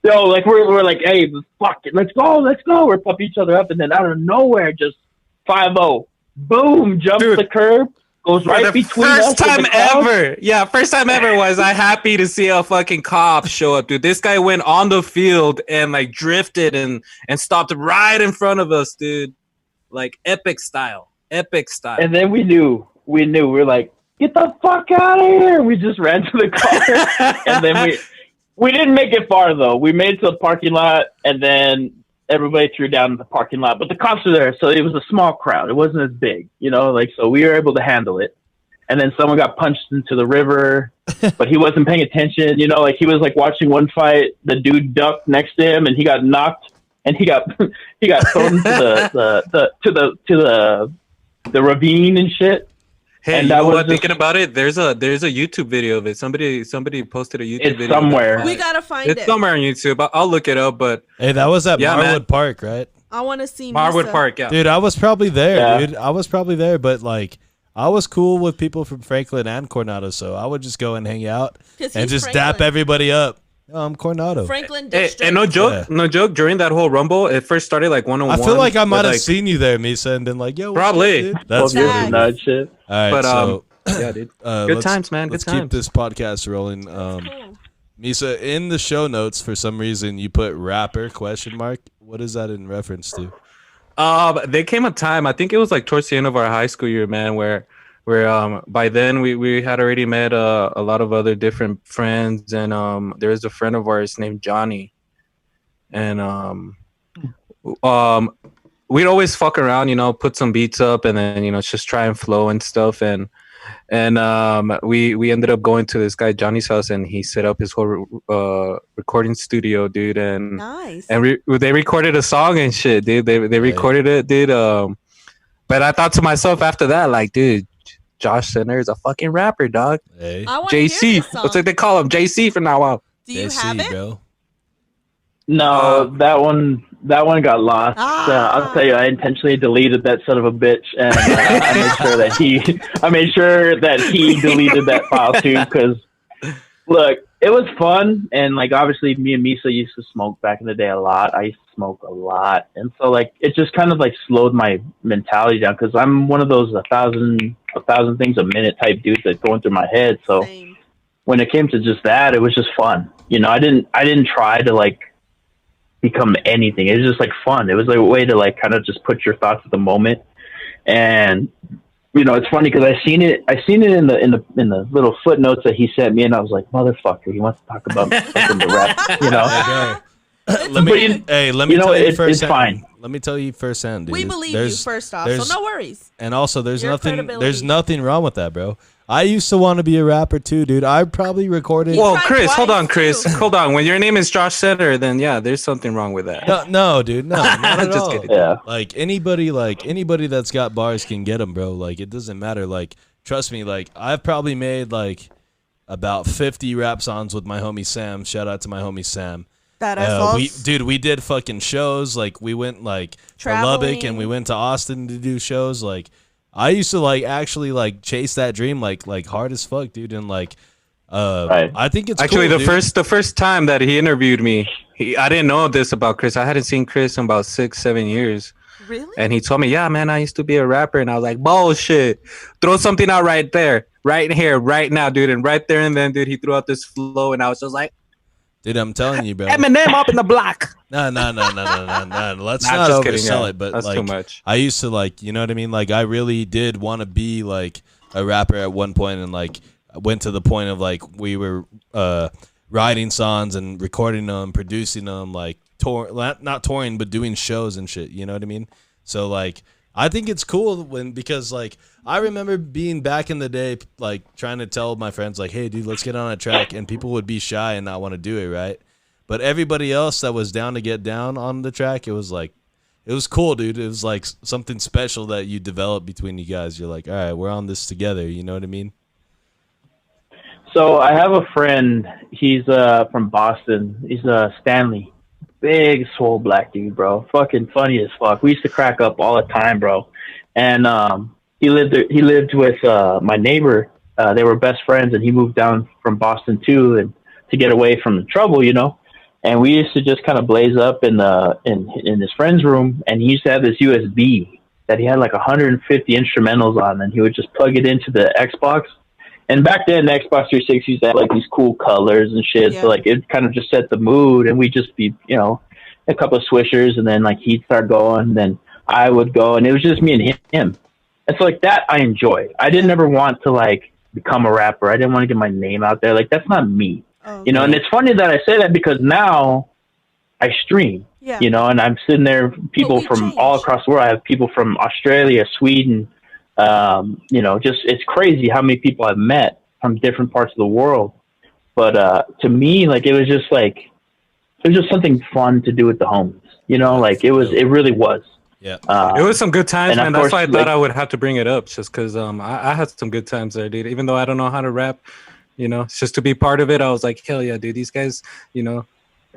Like we're like, hey, fuck it, let's go. We're pumping each other up, and then out of nowhere, just 5-0, boom, jumps the curb. Goes right between us. First time ever was I happy to see a fucking cop show up, dude. This guy went on the field and like drifted and stopped right in front of us, dude. Like epic style. And then we knew. We're like, get the fuck out of here. We just ran to the car. And then we didn't make it far though. We made it to the parking lot, and then everybody threw down in the parking lot, but the cops were there, so it was a small crowd. It wasn't as big, so we were able to handle it. And then someone got punched into the river, but he wasn't paying attention. He was like watching one fight. The dude ducked next to him, and he got knocked, and he got thrown to the ravine and shit. Hey, and you know what? Thinking about it, there's a YouTube video of it. Somebody posted a YouTube video somewhere. We gotta find it. It's somewhere on YouTube. I'll look it up. But hey, that was at Marwood Park, right? I want to see Marwood Misa. Park. Yeah, dude, I was probably there, dude. I was probably there, but like, I was cool with people from Franklin and Coronado, so I would just go and hang out and just dap everybody up. Oh, I'm Coronado. Franklin District. And no joke. During that whole Rumble, it first started like 1-on-1. I feel like I might have seen you there, Misa, and been like, "Yo, probably." That's good. That shit. All right, but so yeah, dude. Good times, man. Let's keep this podcast rolling. Misa, in the show notes, for some reason, you put rapper ? What is that in reference to? There came a time, I think it was like towards the end of our high school year, man, where by then we had already met a lot of other different friends, and there was a friend of ours named Johnny, and we'd always fuck around, put some beats up, and then just try and flow and stuff, and we ended up going to this guy Johnny's house, and he set up his whole recording studio, dude, and nice. And they recorded a song and shit, dude. They recorded it, dude. But I thought to myself after that, like, dude, Josh Cener is a fucking rapper, dog. Hey. JC, that's what they call him, JC from now on. Do you have it? Bro. No, that one got lost. I'll tell you, I intentionally deleted that son of a bitch, and I made sure that he deleted that file too. Because look, it was fun, and like obviously, me and Misa used to smoke back in the day a lot. I used to smoke a lot, and so like it just kind of like slowed my mentality down, because I'm one of those a thousand things a minute type dudes that's going through my head. So when it came to just that, it was just fun. I didn't try to like become anything. It was just like fun. It was like a way to like kind of just put your thoughts at the moment. And it's funny because I seen it in the little footnotes that he sent me, and I was like, motherfucker, he wants to talk about something to rap. Let me tell you firsthand. It's fine. Let me tell you firsthand, dude. We believe you first off, so no worries. And also, there's nothing wrong with that, bro. I used to want to be a rapper too, dude. I probably recorded. Well, Chris, hold on, Chris. Hold on. When your name is Josh Cener, then yeah, there's something wrong with that. No, dude, no, not at Just all. kidding. Yeah. Like anybody that's got bars can get them, bro. Like it doesn't matter. Like trust me. Like I've probably made like about 50 rap songs with my homie Sam. Shout out to my homie Sam. We did fucking shows. Like we went like to Lubbock, and we went to Austin to do shows. Like I used to like actually like chase that dream like hard as fuck, dude. And like I think it's actually cool, the first time that he interviewed me, I didn't know this about Chris. I hadn't seen Chris in about 6-7 years. Really? And he told me, yeah, man, I used to be a rapper. And I was like, bullshit. Throw something out right there, right here, right now, dude. And right there and then, dude, he threw out this flow, and I was just like, dude, I'm telling you, bro. Eminem up in the block. No. Let's not oversell it, but that's like, too much. I used to like, you know what I mean? Like, I really did want to be like a rapper at one point, and like, I went to the point of like we were writing songs and recording them, producing them, like not touring, but doing shows and shit. You know what I mean? So like, I think it's cool because like I remember being back in the day, like trying to tell my friends like, hey, dude, let's get on a track, and people would be shy and not want to do it, right? But everybody else that was down to get down on the track, it was like, it was cool, dude. It was like something special that you develop between you guys. You're like, all right, we're on this together. You know what I mean? So I have a friend. He's from Boston. He's Stanley. Big, swole black dude, bro. Fucking funny as fuck. We used to crack up all the time, bro. And he lived with my neighbor. They were best friends, and he moved down from Boston too, and to get away from the trouble, you know. And we used to just kind of blaze up in his friend's room, and he used to have this USB that he had like 150 instrumentals on, and he would just plug it into the Xbox. And back then, the Xbox 360 used to have like these cool colors and shit. Yeah. So like it kind of just set the mood, and we'd just be, you know, a couple of swishers, and then like he'd start going, then I would go, and it was just me and him. And so like that I enjoy. I didn't ever want to like become a rapper. I didn't want to get my name out there. Like that's not me. Oh, you know, and it's funny that I say that because now I stream. Yeah. You know, and I'm sitting there, people from all across the world. I have people from Australia, Sweden. You know, just it's crazy how many people I've met from different parts of the world. But to me, like it was just something fun to do with the homies. You know, like it really was. Yeah, it was some good times, man. That's why I thought I would have to bring it up, just because I had some good times there, dude. Even though I don't know how to rap, you know, just to be part of it, I was like, hell yeah, dude. These guys, you know,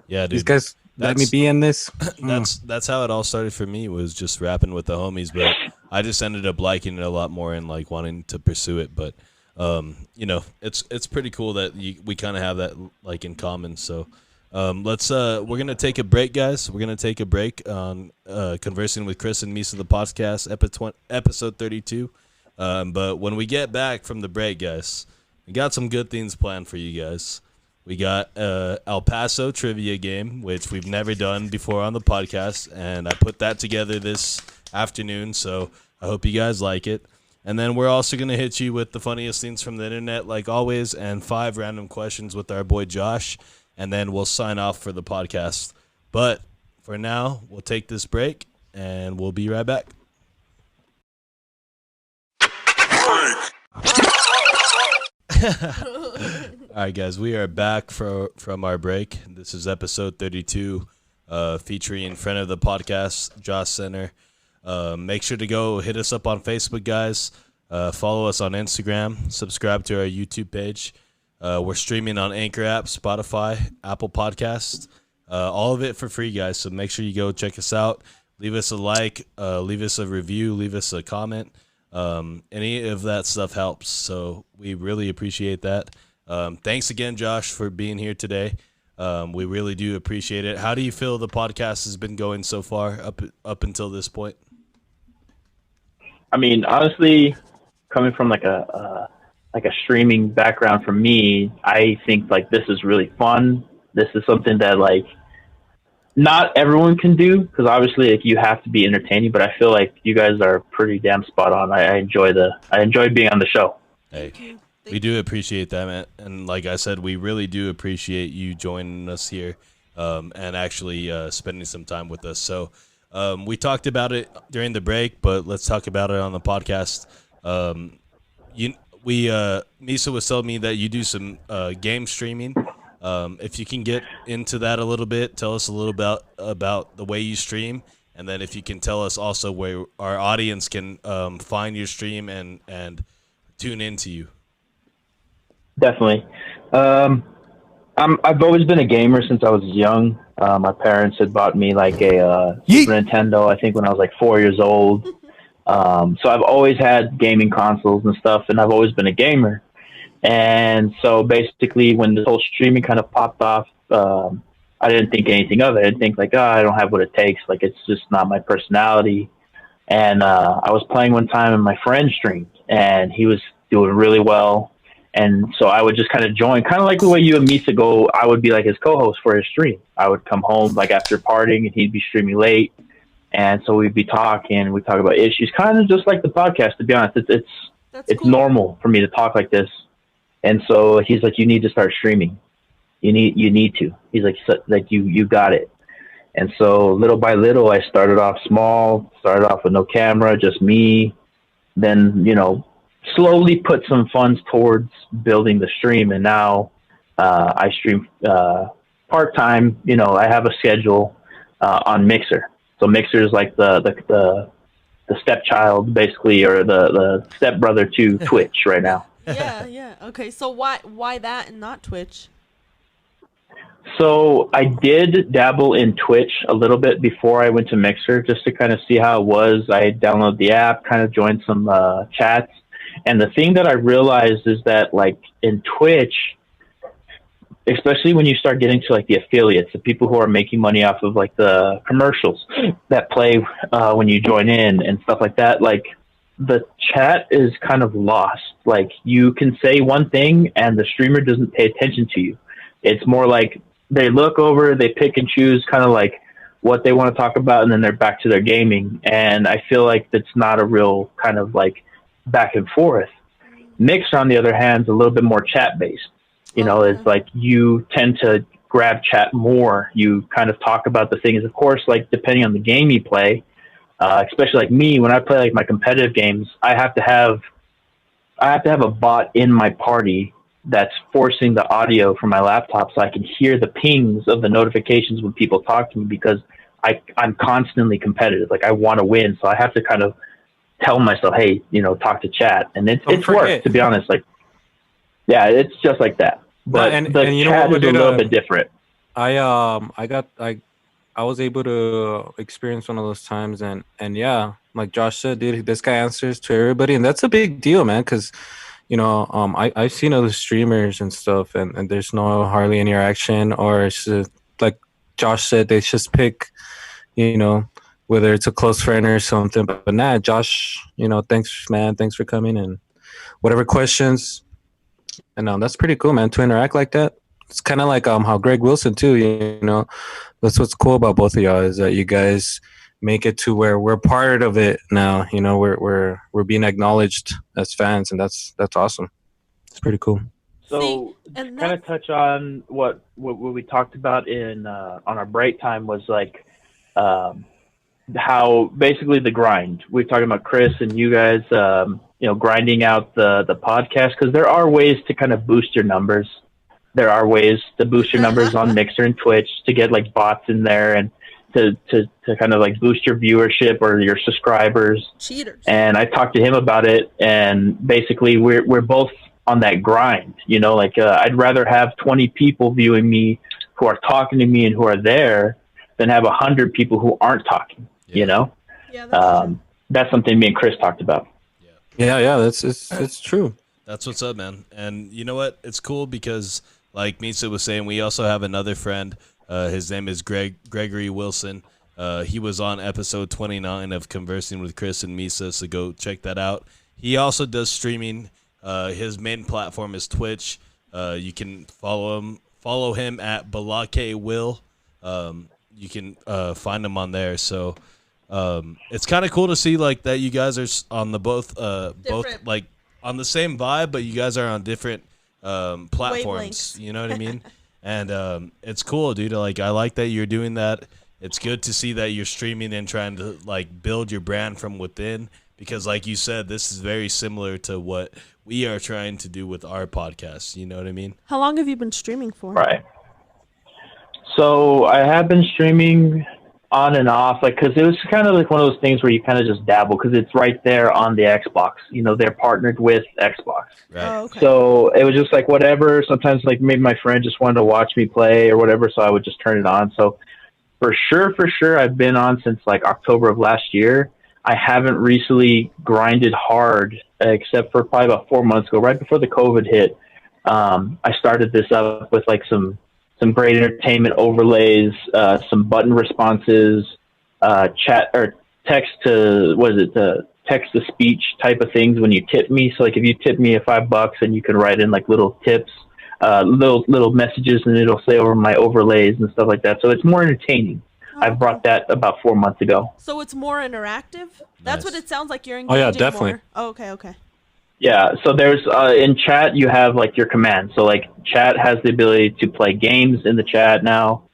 yeah, dude. These guys let me be in this. That's how it all started for me, was just rapping with the homies. But I just ended up liking it a lot more and like wanting to pursue it. But you know, it's pretty cool that we kind of have that like in common. So we're gonna take a break, guys. We're gonna take a break on Conversing with Chris and Misa, the podcast, episode 32. But when we get back from the break, guys, we got some good things planned for you guys. We got El Paso trivia game, which we've never done before on the podcast, and I put that together this afternoon, so I hope you guys like it. And then we're also going to hit you with the funniest things from the internet, like always, and 5 random questions with our boy Josh, and then we'll sign off for the podcast. But for now, we'll take this break, and we'll be right back. All right, guys, we are back from our break. This is episode 32, featuring friend of the podcast, Josh Cener. Make sure to go hit us up on Facebook, guys. Follow us on Instagram. Subscribe to our YouTube page. We're streaming on Anchor app, Spotify, Apple Podcasts. All of it for free, guys. So make sure you go check us out. Leave us a like. Leave us a review. Leave us a comment. Any of that stuff helps. So we really appreciate that. Thanks again, Josh, for being here today. We really do appreciate it. How do you feel the podcast has been going so far up until this point? I mean, honestly, coming from like a streaming background for me, I think like this is really fun. This is something that like not everyone can do, because obviously like you have to be entertaining, but I feel like you guys are pretty damn spot on. I enjoy being on the show. Hey, we do appreciate that, man. And like I said, we really do appreciate you joining us here, and actually spending some time with us. So we talked about it during the break, but let's talk about it on the podcast. Misa was telling me that you do some game streaming. If you can get into that a little bit, tell us a little about the way you stream, and then if you can tell us also where our audience can find your stream and tune into you. Definitely. I've always been a gamer since I was young. My parents had bought me like a Super Nintendo, I think, when I was like 4 years old. So I've always had gaming consoles and stuff, and I've always been a gamer. And so basically when this whole streaming kind of popped off, I didn't think anything of it. I didn't think like, I don't have what it takes. Like, it's just not my personality. And I was playing one time and my friend streamed, and he was doing really well. And so I would just kind of join, kind of like the way you and Misa go. I would be like his co-host for his stream. I would come home like after partying, and he'd be streaming late. And so we'd be talking. We'd talk about issues, kind of just like the podcast, to be honest. It's cool. Normal for me to talk like this. And so he's like, you need to start streaming. You need to. He's like you got it. And so little by little, I started off small, started off with no camera, just me. Then, slowly put some funds towards building the stream. And now I stream part-time. I have a schedule on Mixer. So Mixer is like the stepchild, basically, or the stepbrother to Twitch right now. Yeah. Okay, so why that and not Twitch? So I did dabble in Twitch a little bit before I went to Mixer, just to kind of see how it was. I downloaded the app, kind of joined some chats. And the thing that I realized is that, like, in Twitch, especially when you start getting to like the affiliates, the people who are making money off of like the commercials that play when you join in and stuff like that, like the chat is kind of lost. Like you can say one thing and the streamer doesn't pay attention to you. It's more like they look over, they pick and choose kind of like what they want to talk about, and then they're back to their gaming. And I feel like that's not a real kind of like back and forth. Mixer, on the other hand, is a little bit more chat based. It's like you tend to grab chat more. You kind of talk about the things, of course, like depending on the game you play, especially like me, when I play like my competitive games, I have to have a bot in my party that's forcing the audio from my laptop so I can hear the pings of the notifications when people talk to me, because I'm constantly competitive. Like I want to win. So I have to kind of tell myself, hey, talk to chat. And it's work, to be honest. Like, yeah, it's just like that. But the chat is a little bit different. I was able to experience one of those times, and yeah, like Josh said, dude, this guy answers to everybody, and that's a big deal, man, because I've seen other streamers and stuff, and there's hardly any interaction, or it's just, like Josh said, they just pick, whether it's a close friend or something. But nah, Josh, thanks, man, thanks for coming, and whatever questions. And that's pretty cool, man, to interact like that. It's kind of like how Greg Wilson too, that's what's cool about both of y'all, is that you guys make it to where we're part of it now. We're being acknowledged as fans, and that's awesome. It's pretty cool. So to kind of touch on what we talked about in on our break time was like how basically the grind. We're talking about Chris and you guys, grinding out the podcast, because there are ways to kind of boost your numbers. There are ways to boost your numbers on Mixer and Twitch to get like bots in there and to kind of like boost your viewership or your subscribers. Cheaters. And I talked to him about it, and basically we're both on that grind. I'd rather have 20 people viewing me who are talking to me and who are there than have 100 people who aren't talking. Yeah, that's something me and Chris talked about. Yeah, it's true. That's what's up, man. And you know what? It's cool because, like Misa was saying, we also have another friend. His name is Gregory Wilson. He was on episode 29 of Conversing with Chris and Misa, so go check that out. He also does streaming. His main platform is Twitch. You can follow him at Balake Will. You can find him on there. So it's kind of cool to see like that you guys are on the both like on the same vibe, but you guys are on different platforms. Wavelengths. You know what I mean? And it's cool, dude. Like I like that you're doing that. It's good to see that you're streaming and trying to like build your brand from within, because like you said, this is very similar to what we are trying to do with our podcast. You know what I mean? How long have you been streaming for? Right. So I have been streaming on and off, like, because it was kind of like one of those things where you kind of just dabble, because it's right there on the Xbox. They're partnered with Xbox. Right. Oh, okay. So it was just like whatever. Sometimes like maybe my friend just wanted to watch me play or whatever, so I would just turn it on. So for sure, I've been on since like October of last year. I haven't recently grinded hard, except for probably about 4 months ago, right before the COVID hit. I started this up with like some great entertainment overlays, some button responses, chat or text to text to speech type of things when you tip me. So like if you tip me $5 and you can write in like little tips, little messages, and it'll say over my overlays and stuff like that. So it's more entertaining. I brought that about 4 months ago. So it's more interactive? That's Nice. what it sounds like. You're engaging yeah, definitely. more. Oh, okay. Yeah, so there's in chat you have like your commands. So like chat has the ability to play games in the chat now.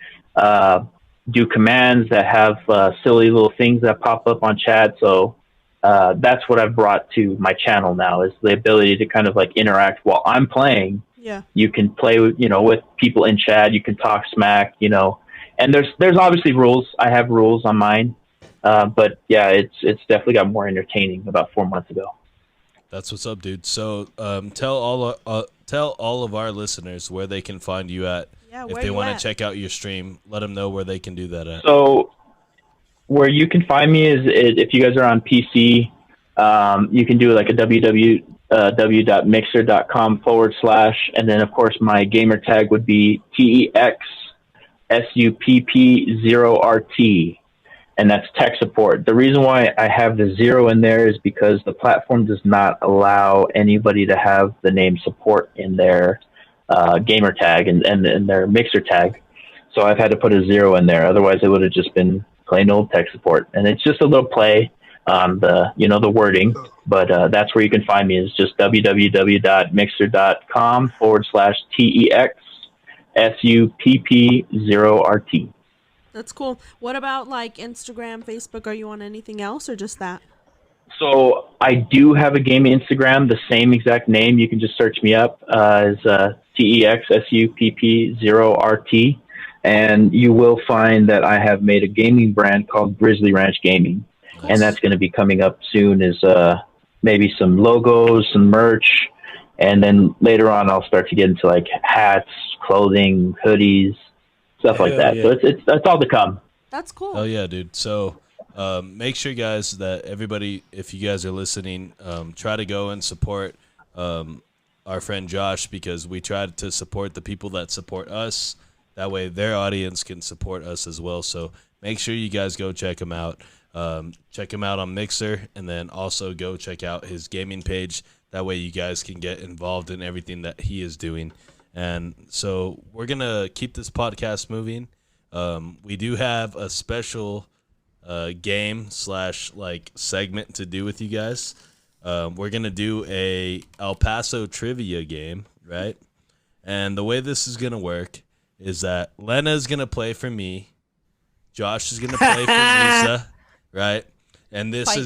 do commands that have silly little things that pop up on chat. So that's what I've brought to my channel now, is the ability to kind of like interact while I'm playing. Yeah. You can play with, with people in chat. You can talk smack, and there's obviously rules. I have rules on mine. But yeah, it's definitely got more entertaining about 4 months ago. That's what's up, dude. So tell all of our listeners where they can find you at. Yeah, if they want to check out your stream, let them know where they can do that at. So where you can find me is if you guys are on PC, you can do like a www.mixer.com/, and then of course my gamer tag would be TEXSUPP0RT. And that's tech support. The reason why I have the 0 in there is because the platform does not allow anybody to have the name support in their gamer tag and their mixer tag. So I've had to put a 0 in there. Otherwise, it would have just been plain old tech support. And it's just a little play on the wording. But that's where you can find me, is just www.mixer.com/TEXSUPP0RT. That's cool. What about like Instagram, Facebook? Are you on anything else or just that? So I do have a gaming Instagram, the same exact name. You can just search me up as TEXSUPP0RT, and you will find that I have made a gaming brand called Grizzly Ranch Gaming, and that's going to be coming up soon. Is maybe some logos, some merch, and then later on I'll start to get into like hats, clothing, hoodies, stuff like that. Yeah. So it's all to come. That's cool. Oh yeah, dude. So make sure, guys, that everybody, if you guys are listening, try to go and support our friend Josh, because we try to support the people that support us. That way their audience can support us as well. So make sure you guys go check him out. Check him out on Mixer, and then also go check out his gaming page. That way you guys can get involved in everything that he is doing. And so we're going to keep this podcast moving. We do have a special game / like segment to do with you guys. We're going to do a El Paso trivia game, right? And the way this is going to work is that Lena is going to play for me. Josh is going to play for Misa, right? And this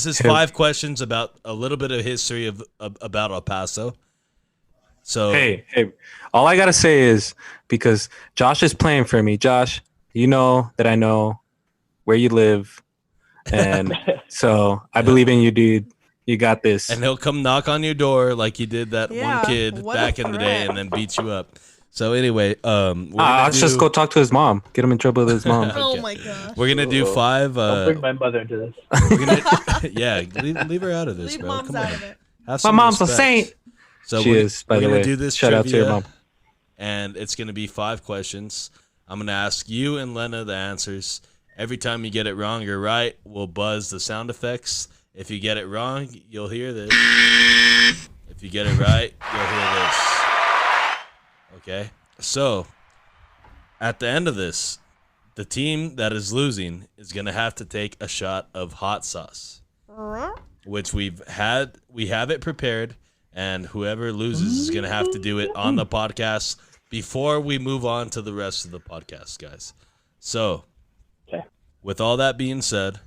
is 5 questions about a little bit of history about El Paso. So hey, all I gotta say is, because Josh is playing for me, Josh, you know that I know where you live, and so I believe in you, dude. You got this. And he'll come knock on your door like he did that one kid back in the day, and then beat you up. So anyway, I'll just go talk to his mom. Get him in trouble with his mom. Okay. Oh my gosh. We're gonna do 5. Don't bring my mother into this. Leave her out of this, Leave bro. mom's Come out on. of it. My mom's respect. a saint. So she is, by the way. We're gonna do this Shout trivia, out to your mom. and it's gonna be 5 questions. I'm gonna ask you and Lena the answers. Every time you get it wrong or right, we'll buzz the sound effects. If you get it wrong, you'll hear this. If you get it right, you'll hear this. Okay? So, at the end of this, the team that is losing is going to have to take a shot of hot sauce, which we have it prepared, and whoever loses is going to have to do it on the podcast before we move on to the rest of the podcast, guys. So, with all that being said,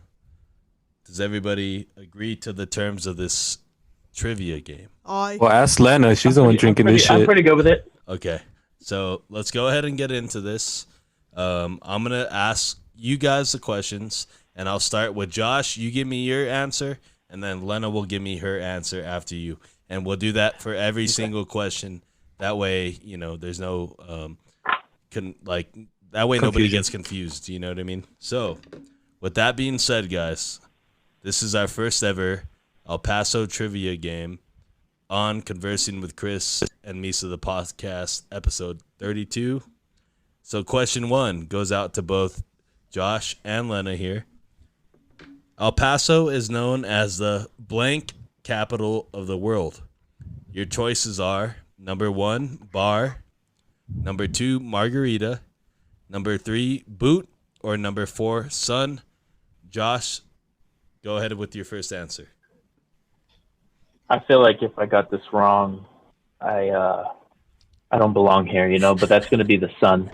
does everybody agree to the terms of this trivia game? Well, ask Lena. She's the one drinking this shit. I'm pretty good with it. Okay. So let's go ahead and get into this. I'm going to ask you guys the questions, and I'll start with Josh. You give me your answer, and then Lena will give me her answer after you. And we'll do that for every single question. That way, there's no that way nobody gets confused. You know what I mean? So with that being said, guys, this is our first ever El Paso trivia game on Conversing with Chris and Misa, the podcast, episode 32. So question 1 goes out to both Josh and Lena here. El Paso is known as the blank capital of the world. Your choices are number 1, bar, number 2, margarita, number 3, boot, or number 4, sun. Josh, go ahead with your first answer. I feel like if I got this wrong, I don't belong here, but that's going to be the sun.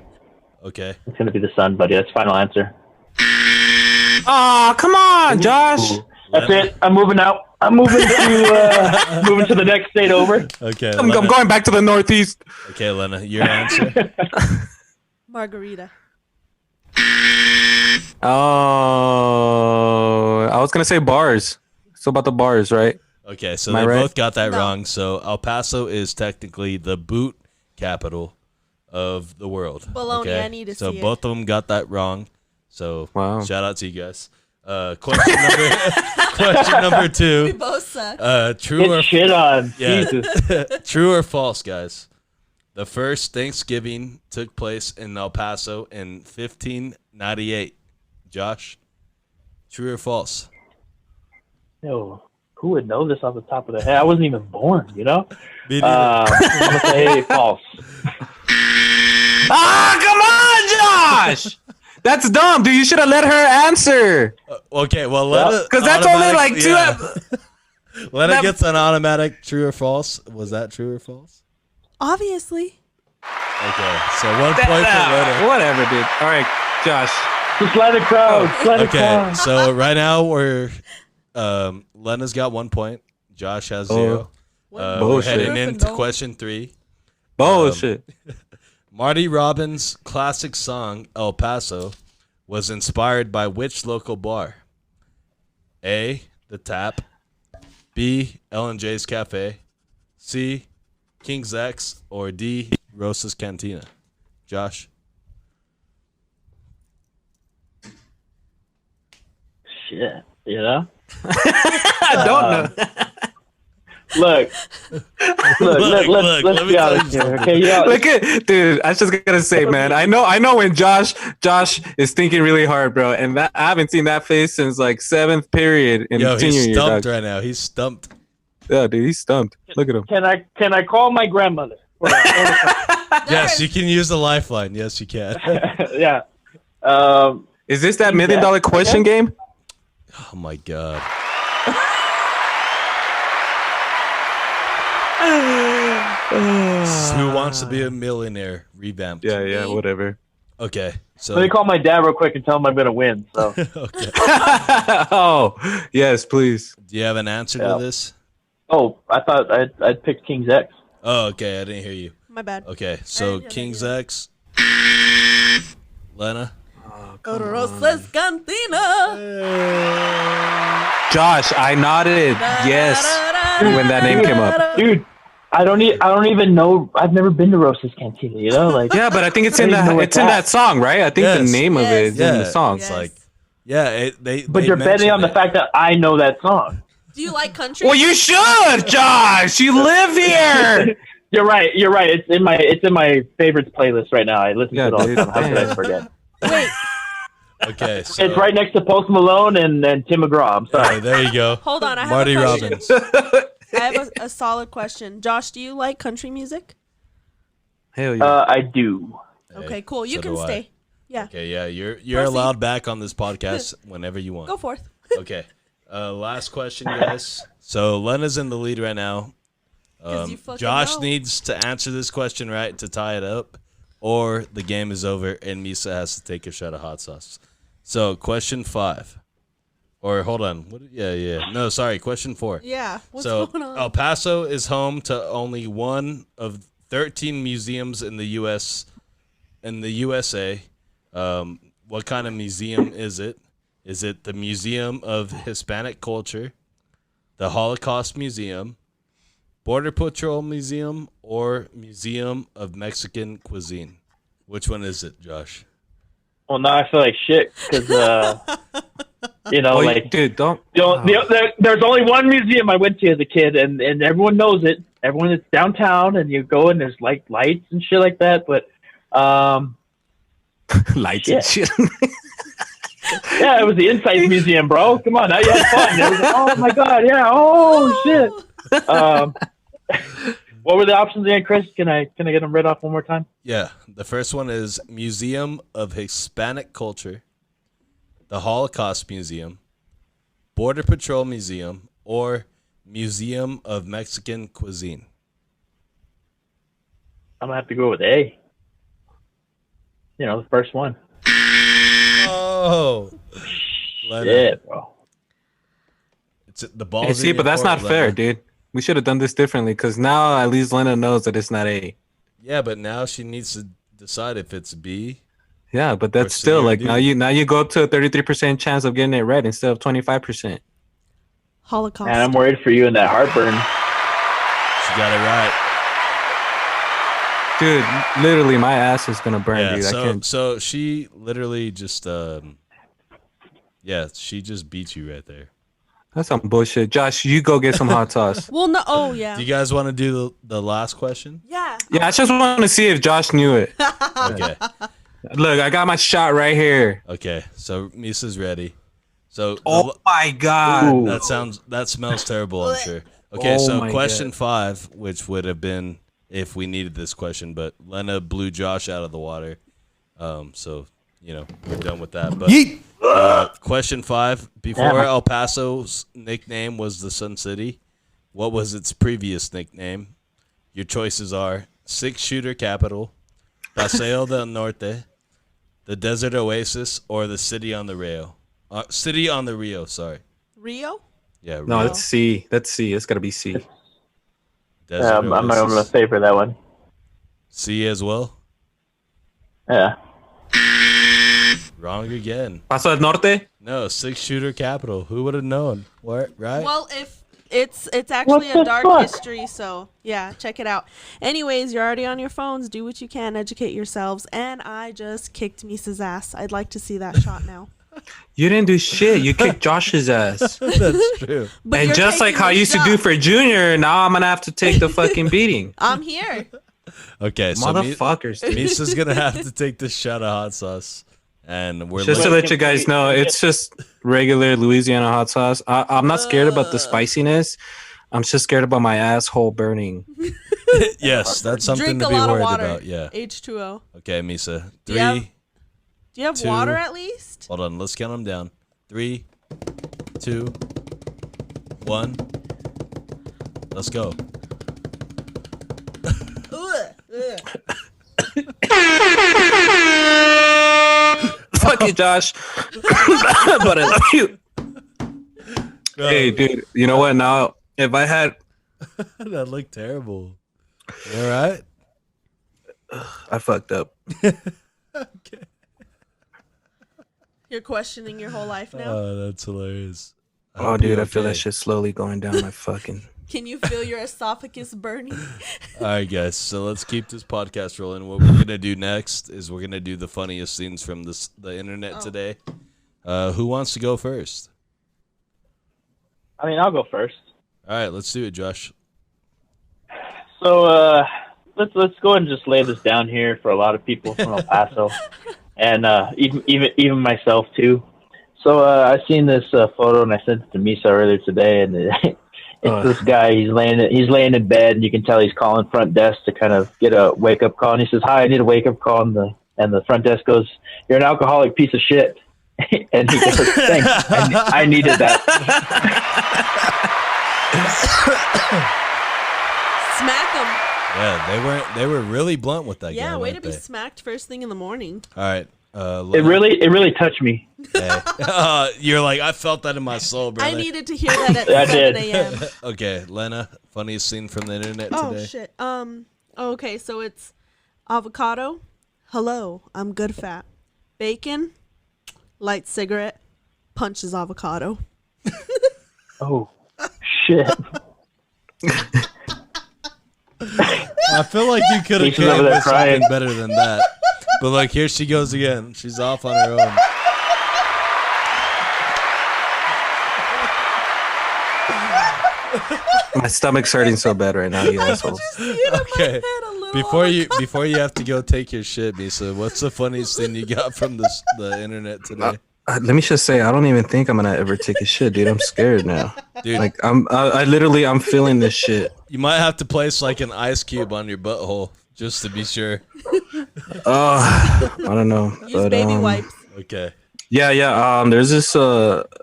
Okay. It's gonna be the sun, buddy. That's final answer. Oh, come on, Josh. Ooh. That's it. I'm moving out. I'm moving to moving to the next state over. Okay. I'm going back to the Northeast. Okay, Lena, your answer. Margarita. Oh, I was gonna say bars. So about the bars, right? Okay, so Am I they right? both got that No. wrong. So El Paso is technically the boot capital of the world. Baloney, okay? I need to So see it. both of them got that wrong. So Wow. shout out to you guys. Question number We two. both suck. True or Get shit on. Yeah. Jesus. True or false, guys? The first Thanksgiving took place in El Paso in 1598. Josh, true or false? Yo, who would know this off the top of their head? I wasn't even born, you know? Me neither. I'm gonna say false. Ah, come on, Josh. That's dumb, dude. You should have let her answer. Okay, well, let it. Because that's only like two. Lena gets an automatic true or false. Was that true or false? Obviously. Okay, so 1 point for Lena. Whatever, dude. All right, Josh. Just let it go. Just let it Okay, go. so right now we're Lena's got 1 point. Josh has 0. We're Bullshit. heading into question 3. Bullshit. Marty Robbins' classic song El Paso was inspired by which local bar? A. The Tap. B. L&J's Cafe. C. King's X. Or D. Rosa's Cantina. Josh? Shit, you know? I don't know. Look, let's me be tell honest you here, okay? Yeah, Look at, dude. I was just gonna say, man. I know when Josh is thinking really hard, bro. And that I haven't seen that face since like 7th period in Yo, senior he's year. stumped Dog. right now. He's stumped. Yeah, dude, he's stumped. Look at him. can I call my grandmother? Yes, you can use the lifeline. Yes, you can. Yeah. Is this that $1 million question game? Oh, my God. Who Wants to Be a Millionaire revamped. Yeah, whatever. Okay, so Let me call my dad real quick and tell him I'm gonna win. So okay. Oh, yes, please. Do you have an answer to this? I thought I'd picked King's X. Oh, okay. I didn't hear you. My bad. Okay, so Yeah, King's yeah. X. Lena. Rosa's Cantina. Josh, I nodded yes when that name came up. Dude, I don't even know. I've never been to Rosa's Cantina. You know, like Yeah, but I think it's in I didn't know in that song, right? I think Yes. the name of it is in the Yes. song. It's Yes. like, yeah, But you're betting on the fact that I know that song. Do you like country? Well, you should, Josh. You live here. You're right. It's in my favorites playlist right now. I listen Yeah, to it all the dude. time. How could I forget? Wait, Okay, so It's right next to Post Malone and Tim McGraw. I'm sorry. there you go. hold on. I have Marty a question. Robbins. I have a solid question. Josh, do you like country music? Hell yeah. I do. Okay, cool. You so can do I. stay. Yeah, Okay, yeah, you're Proceed. allowed back on this podcast whenever you want. go forth. Okay, last question, guys. So Lena's in the lead right now. 'Cause you fucking Josh know. needs to answer this question right to tie it up, or the game is over and Misa has to take a shot of hot sauce. So question 5, or hold on, no, sorry, question 4. Yeah, what's So going on? El Paso is home to only one of 13 museums in the USA. What kind of museum is it? Is it the Museum of Hispanic Culture, the Holocaust Museum, Border Patrol Museum, or Museum of Mexican Cuisine? Which one is it, Josh? Well, now I feel like shit because like dude, don't. there's only one museum I went to as a kid, and everyone knows it. Everyone is downtown, and you go and there's like lights and shit like that. But Lights and shit. yeah, it was the Insights Museum, bro. Come on, now you had fun. It was like, oh my god, yeah. Oh shit. What were the options again, Chris? Can I get them read off one more time? Yeah, the first one is Museum of Hispanic Culture, the Holocaust Museum, Border Patrol Museum, or Museum of Mexican Cuisine. I'm gonna have to go with A. the first one. Oh, Shit, bro. It's the ball. Hey, see, but that's not fair, dude. We should have done this differently because now at least Lena knows that it's not A. Yeah, but now she needs to decide if it's B. Yeah, but that's still like now you go up to a 33% chance of getting it right instead of 25%. Holocaust. And I'm worried for you in that heartburn. She got it right. Dude, literally my ass is gonna burn, Yeah, dude. I can't. so she literally just she just beat you right there. That's some bullshit. Josh, you go get some hot sauce. Well, no. Oh, yeah. Do you guys want to do the last question? Yeah. Yeah, I just want to see if Josh knew it. Okay. Look, I got my shot right here. Okay. So Misa's ready. So Oh my god. that smells terrible, I'm sure. Okay, Oh so my question God. 5, which would have been if we needed this question, but Lena blew Josh out of the water. So, we're done with that. But question 5, before El Paso's nickname was the Sun City, what was its previous nickname? Your choices are 6-shooter capital, Paseo del Norte, the Desert Oasis, or the City on the Rio. City on the Rio, sorry. Rio? Yeah, Rio. No, it's C. That's C. It's gotta be C. Desert I'm going to Oasis. favor that one. C as well? Yeah. Wrong again. Paso del Norte? No, 6-shooter capital. Who would have known? What? Right? Well, if it's actually What a the dark fuck? history, so yeah, check it out. Anyways, you're already on your phones. Do what you can, educate yourselves. And I just kicked Misa's ass. I'd like to see that shot now. You didn't do shit. You kicked Josh's ass. That's true. But And you're just like taking how the you used to shot. do for Junior, now I'm gonna have to take the fucking beating. I'm here. Okay, so Motherfuckers, dude. Misa's going to have to take this shot of hot sauce. And we're Just to like, let you guys know, it's just regular Louisiana hot sauce. I'm not scared about the spiciness. I'm just scared about my asshole burning. yes, that's something Drink to a be lot of worried water. about. Yeah. H2O. Okay, Misa. Do you have- 3. Do you have 2. water at least? Hold on, let's count them down. 3, 2, 1. Let's go. Fuck you, Josh. But I love you. Hey, dude. You know what? Now, if I had, That looked terrible. You all right? I fucked up. Okay. You're questioning your whole life now. Oh, that's hilarious. Oh, dude, I feel that shit slowly going down my fucking. Can you feel your esophagus burning? All right, guys. So let's keep this podcast rolling. What we're gonna do next is we're gonna do the funniest scenes from the internet today. Who wants to go first? I mean, I'll go first. All right, let's do it, Josh. So let's go ahead and just lay this down here for a lot of people from El Paso, and even myself too. So I seen this photo and I sent it to Misa earlier today, and it's this guy. He's laying in bed, and you can tell he's calling front desk to kind of get a wake up call. And he says, "Hi, I need a wake up call." And the front desk goes, "You're an alcoholic piece of shit." And he goes, "Thanks, I needed that." Smack them. Yeah, they were really blunt with that guy. Yeah, way to weren't be they? smacked first thing in the morning. All right. It really touched me. Hey. You're like, I felt that in my soul, brother. I needed to hear that I at 7 did. a.m. Okay, Lena, funniest scene from the internet Oh, today. shit. Okay, so it's avocado. Hello, I'm good fat. Bacon. Light cigarette. Punches avocado. Oh, shit. I feel like you could have She's over come there with something crying. better than that. But like, here she goes again. She's off on her own. My stomach's hurting so bad right now, you assholes. Okay. Before you have to go take your shit, Misa, what's the funniest thing you got from the internet today? Let me just say, I don't even think I'm gonna ever take a shit, dude. I'm scared now. Dude, Like I'm feeling this shit. you might have to place like an ice cube on your butthole just to be sure. I don't know. Use baby wipes. Okay. Yeah. There's this. I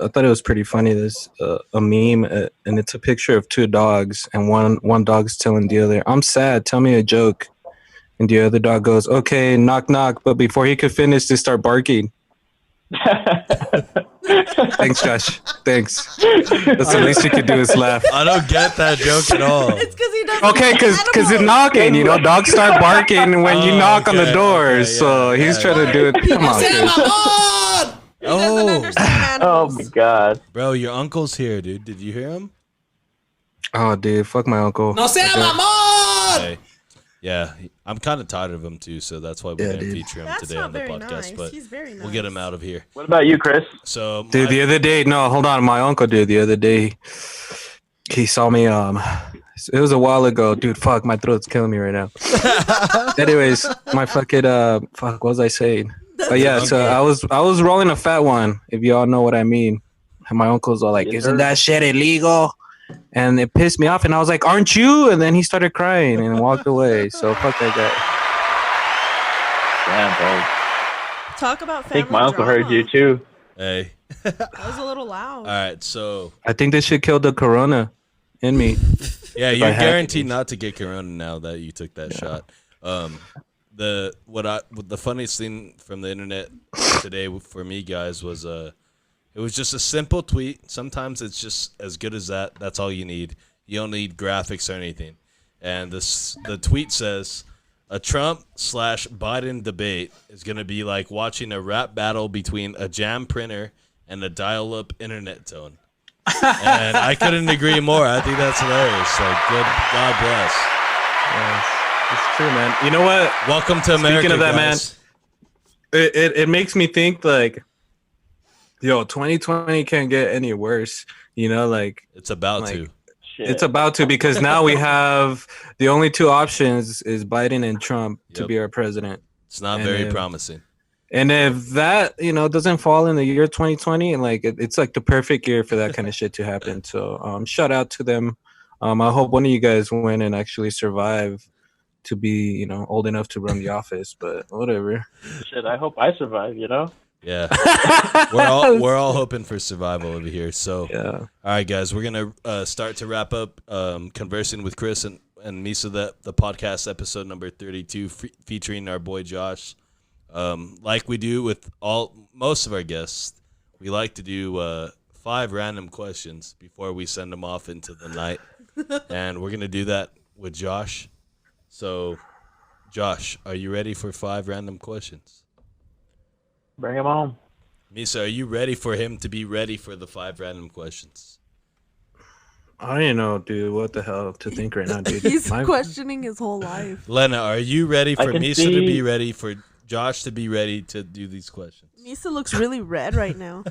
thought it was pretty funny. This a meme, and it's a picture of two dogs, and one dog's telling the other, "I'm sad. Tell me a joke." And the other dog goes, okay, knock, knock. But before he could finish, they start barking. Thanks, Josh. Thanks. That's the least you could do is laugh. I don't get that joke at all. It's because he doesn't. Okay, because it's knocking, you know, dogs start barking when you knock on the doors. So he's trying to do it. Come on, dude. He doesn't understand Oh animals. my god. Bro, your uncle's here, dude. Did you hear him? Oh, dude, fuck my uncle. No sea mamón! Okay. Yeah, I'm kind of tired of him too, so that's why we're Yeah, gonna dude. feature him That's today not on the very podcast. nice. But He's very nice. we'll get him out of here. What about you, Chris? So, Dude, the other day, no, hold on. My uncle, dude, the other day, he saw me. It was a while ago, dude. Fuck, my throat's killing me right now. Anyways, my fucking fuck, what was I saying? But yeah, so I was rolling a fat one, if y'all know what I mean. And my uncle's all like, Yes, "Isn't sir. that shit illegal?" And it pissed me off, and I was like, "Aren't you?" And then he started crying and walked away. So fuck that guy. Damn, bro. Talk about I family think my uncle drama. heard you too. hey, That was a little loud. all right. So, I think this shit killed the corona in me. yeah, I you're had guaranteed it. not to get corona now that you took that shot. The funniest thing from the internet today for me, guys, was it was just a simple tweet. Sometimes it's just as good as that. That's all you need. You don't need graphics or anything. And the tweet says, a Trump/Biden debate is going to be like watching a rap battle between a jam printer and a dial-up internet tone. And I couldn't agree more. I think that's hilarious. Like, good, God bless. Yes, it's true, man. You know what? Welcome to America, Speaking of that, guys. It makes me think like, yo, 2020 can't get any worse. You know, like It's about Like, to. Shit. it's about to, because now we have the only two options is Biden and Trump to Yep. be our president. It's not And very if- promising. And if that, you know, doesn't fall in the year 2020, like it's like the perfect year for that kind of shit to happen. So shout out to them. I hope one of you guys win and actually survive to be, you know, old enough to run the office, but whatever. Shit, I hope I survive, you know? Yeah. we're all hoping for survival over here. So, Yeah. all right, guys, we're gonna start to wrap up conversing with Chris and Misa, the podcast episode number 32, featuring our boy Josh. Like we do with most of our guests, we like to do 5 random questions before we send them off into the night, and we're gonna do that with Josh. So, Josh, are you ready for 5 random questions? Bring him on. Misa, are you ready for him to be ready for the 5 random questions? I don't even know, dude, what the hell to think right now, dude. He's My- questioning his whole life. Lena, are you ready I for can Misa to see- be ready, for Josh to be ready to do these questions? Misa looks really red right now.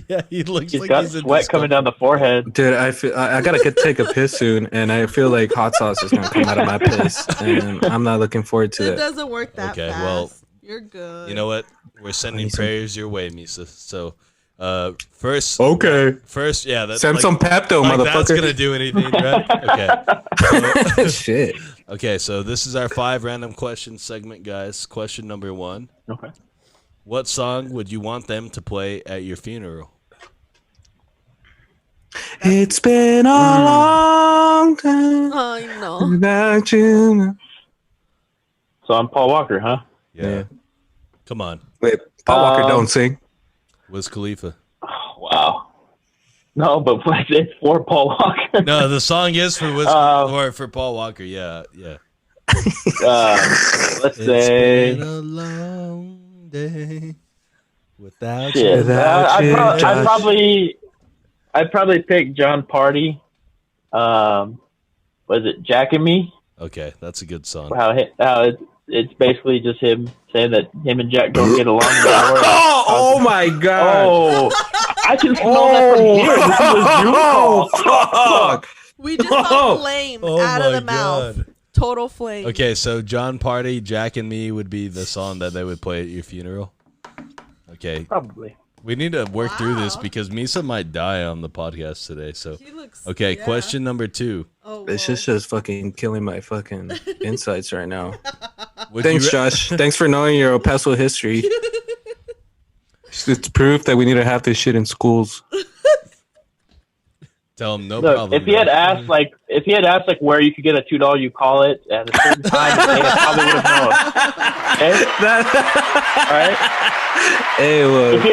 Yeah, he looks He's like got he's in sweat coming down the forehead. Dude, I feel I gotta take a piss soon, and I feel like hot sauce is gonna come out of my piss, and I'm not looking forward to It it. doesn't work that Okay, fast. well, You're good. You know what? We're sending need some- prayers your way, Misa. So, first, Okay, yeah, that's send like, some Pepto, like that's gonna motherfucker. do anything, right? Okay. Shit. Okay, so this is our 5 random questions segment, guys. Question number 1: Okay. what song would you want them to play at your funeral? It's been a long time I know. without you. So I'm Paul Walker, huh? Yeah. Come on, Wait, Paul Walker don't sing. Wiz Khalifa. Oh, wow. No, but it's for Paul Walker. No, the song is for Wiz or for Paul Walker. Yeah. Let's It's say. been a long day without Shit. you. Without you, Josh. I'd probably pick John Party. Was it Jack and Me? Okay, that's a good song. How it's basically just him saying that him and Jack don't get along. Oh my god. Oh, I can smell that from here. This is a Zoom call. Fuck. We just saw flame Oh out of my the mouth. God. Total flame. Okay, so John Party, Jack and Me would be the song that they would play at your funeral. Okay, Probably. we need to work through this Wow. because Misa might die on the podcast today. So, He looks. okay, yeah. question number 2. Oh, This whoa. is just fucking killing my fucking insights right now. Would Thanks, you Josh. Thanks for knowing your El Paso history. It's proof that we need to have this shit in schools. Tell him no Look, problem. if he had asked like where you could get a $2 you call it at a certain time, I probably would have known. Okay? All right. Hey, well, If he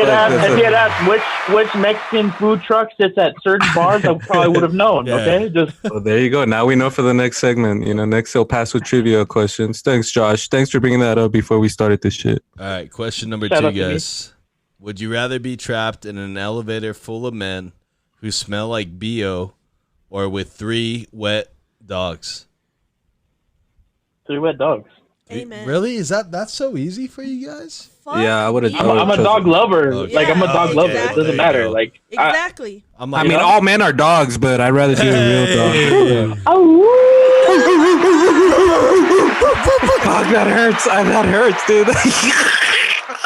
had asked which Mexican food truck sits at certain bars, I probably would have known. Yeah. Okay, just well, there you go. Now we know for the next segment. Next he'll pass with trivia questions. Thanks, Josh. Thanks for bringing that up before we started this shit. All right, question number Shout 2, out to me. guys. Would you rather be trapped in an elevator full of men who smell like BO or with 3 wet dogs? 3 wet dogs. Amen. Really? That's so easy for you guys? Fuck Yeah, I would've- you. I'm a dog lover. Okay. Like I'm a dog Yeah, lover. exactly. It doesn't There you matter. go. Like Exactly. I'm I like, mean, all men are dogs, but I'd rather do a real dog. Hey. Fuck, that hurts. That hurts, dude.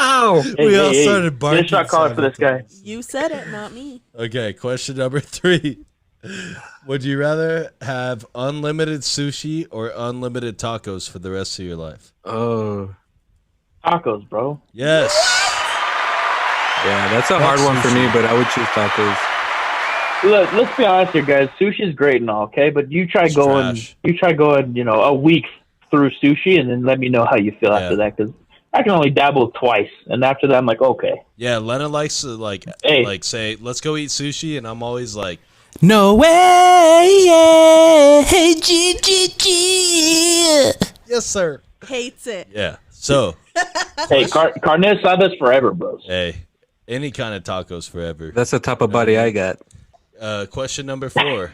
Ow. We all started barking. Just shot caller for this guy. You said it, not me. Okay, question number 3. Would you rather have unlimited sushi or unlimited tacos for the rest of your life? Oh. Tacos, bro. Yes. Yeah, that's a hard one for me, but I would choose tacos. Look, let's be honest here, guys. Sushi is great and all, okay, but you try It's going, trash. a week through sushi, and then let me know how you feel after that, because I can only dabble twice, and after that, I'm like, okay. Yeah, Lena likes to Hey. say, let's go eat sushi, and I'm always like, No way! Yeah. Hey, G. yes, sir. Hates it. Yeah. So, Hey, carne asadas forever, bros. hey, any kind of tacos forever. That's the type of body I got. Question number 4.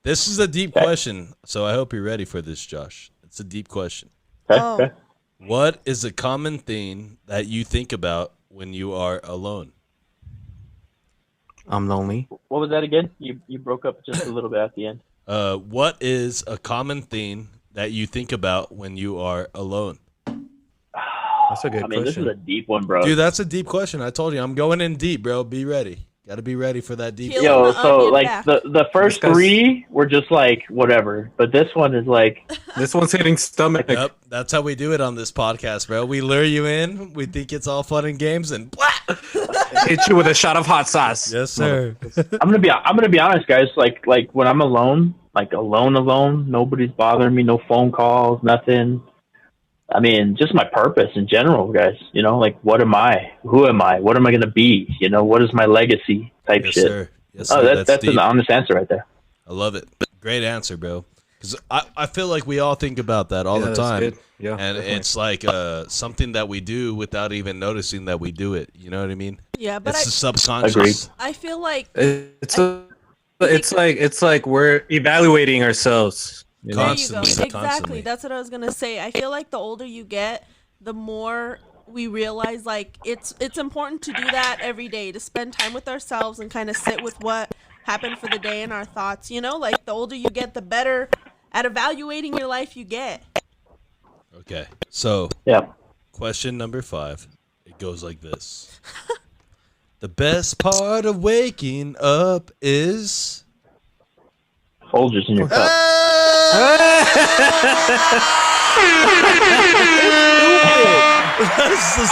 This is a deep question, so I hope you're ready for this, Josh. It's a deep question. Okay, Oh. okay. What is a common thing that you think about when you are alone? I'm lonely. What was that again? You broke up just a little bit at the end. What is a common thing that you think about when you are alone? That's a good I mean, question. this is a deep one, bro. Dude, that's a deep question. I told you, I'm going in deep, bro. Be ready. Got to be ready for that deep. Peel Yo, the so onion like back. the first This guy's- 3 were just like whatever, but this one is like This one's hitting stomach. Yep, that's how we do it on this podcast, bro. We lure you in. We think it's all fun and games, and blah. Hit you with a shot of hot sauce. Yes, sir. I'm gonna be honest, guys. Like when I'm alone, like alone, nobody's bothering me, no phone calls, nothing. I mean, just my purpose in general, guys. Like what am I? Who am I? What am I gonna be? What is my legacy? Type Yes, shit. sir. Yes, Oh, sir. that's deep. an honest answer right there. I love it. Great answer, bro. Because I feel like we all think about that all the that's time. good. Yeah, And definitely. it's like something that we do without even noticing that we do it. You know what I mean? Yeah, but It's the I subconscious. feel like It's like we're evaluating ourselves. there you go. Constantly, Exactly. constantly. That's what I was gonna say. I feel like the older you get, the more we realize like it's important to do that every day, to spend time with ourselves and kind of sit with what happened for the day and our thoughts. Like the older you get, the better at evaluating your life you get. Okay. So, Yeah. question number 5. It goes like this. The best part of waking up is... Folgers in your cup.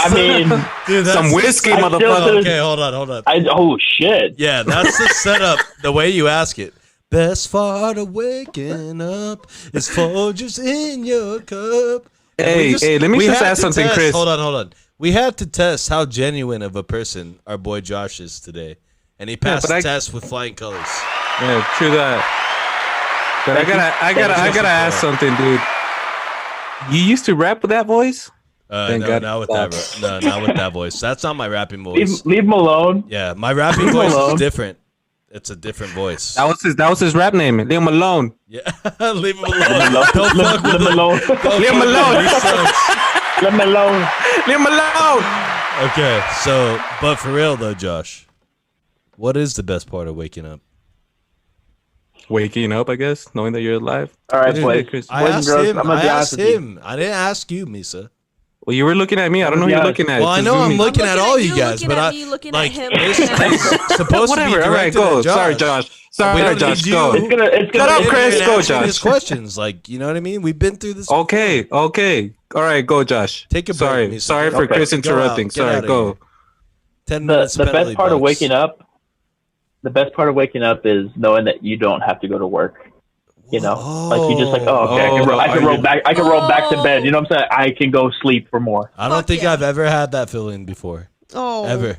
I mean, Dude, that's Some whiskey, I still motherfucker. could've- Okay, hold on. oh shit. Yeah, that's the setup. The way you ask it. Best part of waking up is Folgers in your cup. And Let me we just had ask to something, test- Chris. Hold on. We had to test how genuine of a person our boy Josh is today, and he passed but the test with flying colors. Yeah, true that. But I gotta ask something, dude. You used to rap with that voice? Thank No, God. not with that. No, not with that voice. That's not my rapping voice. Leave him alone. Yeah, my rapping Leave him voice alone. is different. It's a different voice. That was his rap name. Leave him alone. Yeah, leave him alone. Don't fuck Leave with him him. alone. Leave him alone. He sucks. Leave him alone. Leave him alone. Okay, so, but for real though, Josh, what is the best part of waking up? Waking up, I guess, knowing that you're alive. All right, What do you boys. think, Chris? I Boys and asked girls, him. I'm gonna I be asked honest with you. him. I didn't ask you, Misa. Well, you were looking at me. I don't know who you're looking at. Well, I know I'm Kazumi. looking at all you you, guys, looking but at I me, looking like at him, this looking at is supposed to be Whatever. All right, directed go. at Josh. Sorry, Josh. We Sorry, don't Josh. need Go. you. It's gonna Shut up, Get in Chris. here and Go, answer Josh. these questions, like, you know what I mean? We've been through this. Okay. All right, go, Josh. Take a break, Sorry. Misa. Sorry for Okay. Chris Go out. interrupting. Get Sorry, outta go. here. 10 the minutes. best penalty part of box. waking up. the best part of waking up is knowing that you don't have to go to work. You know, like you just like, oh, okay, I can roll back to bed. You know what I'm saying? I can go sleep for more. I don't think I've ever had that feeling before. Oh. Ever.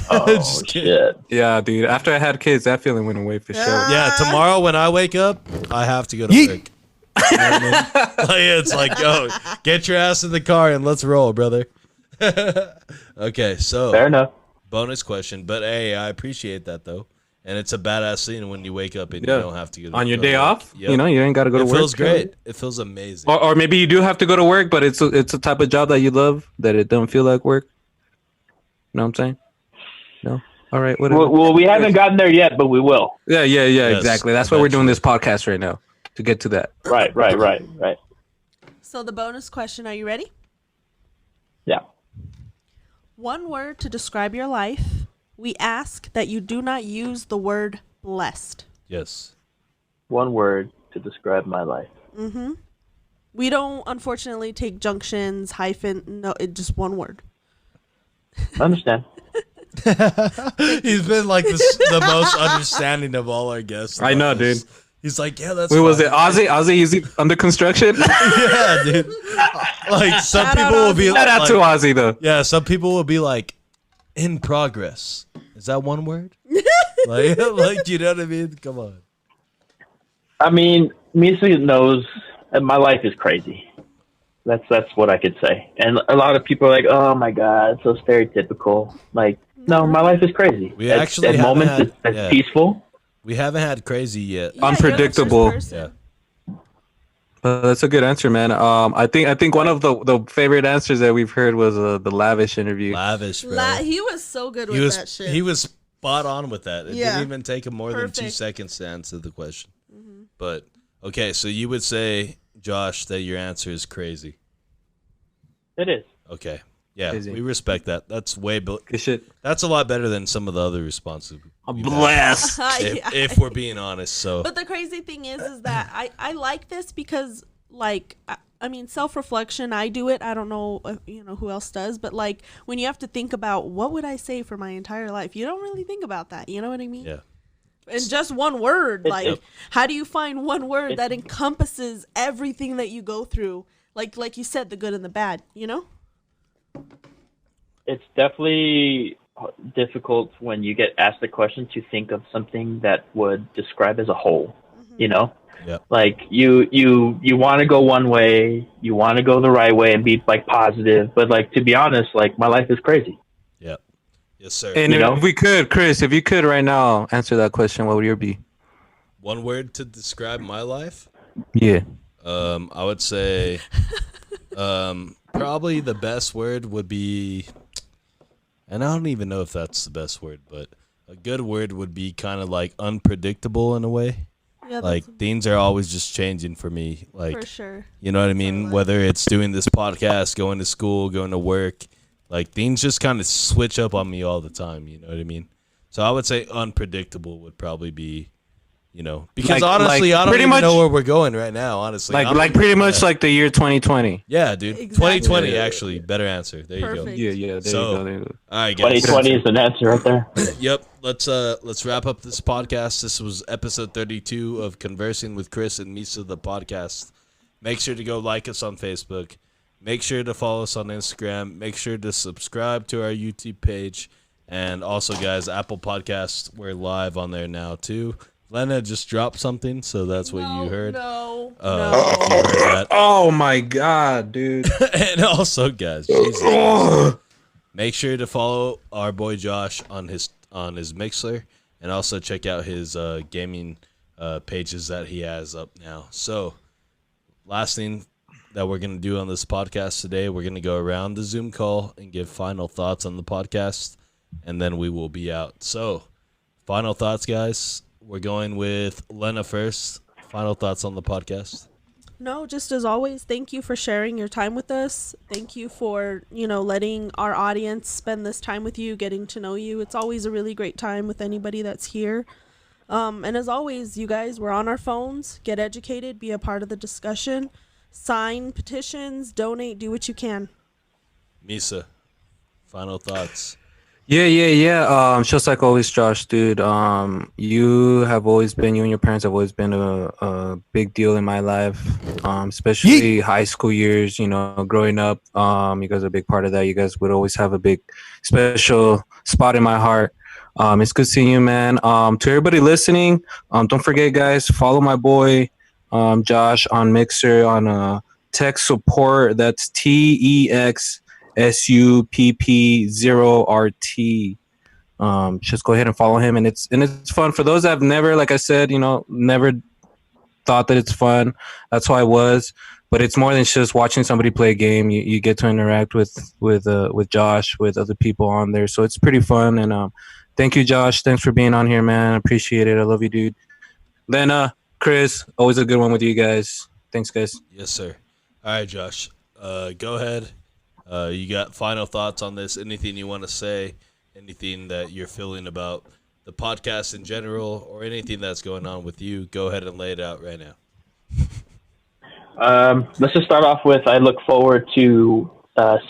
Oh shit! Yeah, dude. After I had kids, that feeling went away for sure. Yeah, tomorrow when I wake up, I have to go to work. You know what I mean? Like, it's like, yo, get your ass in the car and let's roll, brother. Okay, so Fair enough. bonus question, but hey, I appreciate that though, and it's a badass thing when you wake up and you don't have to go on your go day to work. off. Yep. You know, you ain't got to go to It work. feels great. It feels amazing. Or maybe you do have to go to work, but it's a type of job that you love that it don't feel like work. You know what I'm saying? No. All right. Whatever. Well, we haven't gotten there yet, but we will. Yeah. Yes, Exactly. That's why we're doing this podcast right now to get to that. Right. So the bonus question, are you ready? Yeah. One word to describe your life. We ask that you do not use the word blessed. Yes. One word to describe my life. Mm-hmm. We don't, unfortunately, take junctions, hyphen. No, it's just one word. I understand. He's been like the most understanding of all our guests. I know, dude. He's like, yeah, that's. Wait, was fine. it Ozzy? Ozzy, is he under construction? Yeah, dude. Like some Shout people out will be Ozzy. Shout out to Ozzy though. yeah, some people will be like, in progress. Is that one word? like you know what I mean? Come on. I mean, Misa knows my life is crazy. That's what I could say. And a lot of people are like, "Oh my god, it's so stereotypical." Like, no, my life is crazy. We at actually at haven't moments had- it's yeah. peaceful. We haven't had crazy yet. Yeah, Unpredictable. you're the first person. Yeah. That's a good answer, man. I think one of the favorite answers that we've heard was the lavish interview. Lavish, bro. He was so good with that shit. He was spot on with that. It Yeah. didn't even take him more than 2 Perfect. seconds to answer the question. But okay, so you would say, Josh, that your answer is crazy. It is. Okay. Yeah, Crazy. we respect that. That's Good shit. that's a lot better than some of the other responses. we've had, Bless. Yeah. if we're being honest. So But the crazy thing is that I like this because, like, I mean, self-reflection, I do it. I don't know, who else does. But, like, when you have to think about what would I say for my entire life, you don't really think about that. You know what I mean? yeah. And just one word. Like, Yep. how do you find one word that encompasses everything that you go through? Like you said, the good and the bad, you know? It's definitely difficult when you get asked the question to think of something that would describe as a whole. You know, Yeah. like you want to go one way, you want to go the right way and be like positive, but like to be honest, like my life is crazy. Yeah. Yes, sir. And You know? if we could, Chris, if you could right now answer that question, what would your be? One word to describe my life? Yeah. I would say probably the best word would be, and I don't even know if that's the best word, but a good word would be kind of like unpredictable in a way. Yeah, Like things are always just changing for me. Like, for sure. you know what I mean? life. Whether it's doing this podcast, going to school, going to work, like things just kind of switch up on me all the time. You know what I mean? So I would say unpredictable would probably be, because honestly, I don't pretty even much- know where we're going right now. Honestly, I don't Like even pretty know much that. like the year 2020. Yeah, dude. Exactly. 2020 actually better answer. There you go. Perfect. Yeah. There So- you go. There you go. All right, guys. 2020 is an answer right there. Yep. Let's wrap up this podcast. This was episode 32 of Conversing with Chris and Misa, the podcast. Make sure to go like us on Facebook. Make sure to follow us on Instagram. Make sure to subscribe to our YouTube page. And also, guys, Apple Podcasts, we're live on there now, too. Lena just dropped something, so that's what you heard. No. If you heard that. Oh my god, dude. And also, guys, Jesus, make sure to follow our boy Josh on his Mixler, and also check out his gaming pages that he has up now. So, last thing that we're gonna do on this podcast today, we're gonna go around the Zoom call and give final thoughts on the podcast, and then we will be out. So, final thoughts, guys. We're going with Lena first. Final thoughts on the podcast. No, just as always, thank you for sharing your time with us. Thank you for, letting our audience spend this time with you, getting to know you. It's always a really great time with anybody that's here. And as always, you guys, we're on our phones. Get educated, be a part of the discussion, sign petitions, donate, do what you can. Misa, final thoughts. Yeah. Just like always, Josh, dude. You and your parents have always been a big deal in my life. Especially high school years. You know, growing up. You guys are a big part of that. You guys would always have a big, special spot in my heart. It's good seeing you, man. To everybody listening, don't forget, guys, follow my boy, Josh, on Mixer on tech support. That's TEXSUPP0RT. Just go ahead and follow him, and it's fun for those that have never, like I said, never thought that it's fun. That's how I was, but it's more than just watching somebody play a game. You get to interact with Josh, with other people on there, so it's pretty fun. And thank you, Josh. Thanks for being on here, man. I appreciate it. I love you, dude. Lena, Chris, always a good one with you guys. Thanks, guys. Yes, sir. All right, Josh. Go ahead. You got final thoughts on this? Anything you want to say? Anything that you're feeling about the podcast in general, or anything that's going on with you? Go ahead and lay it out right now. Let's just start off with, I look forward to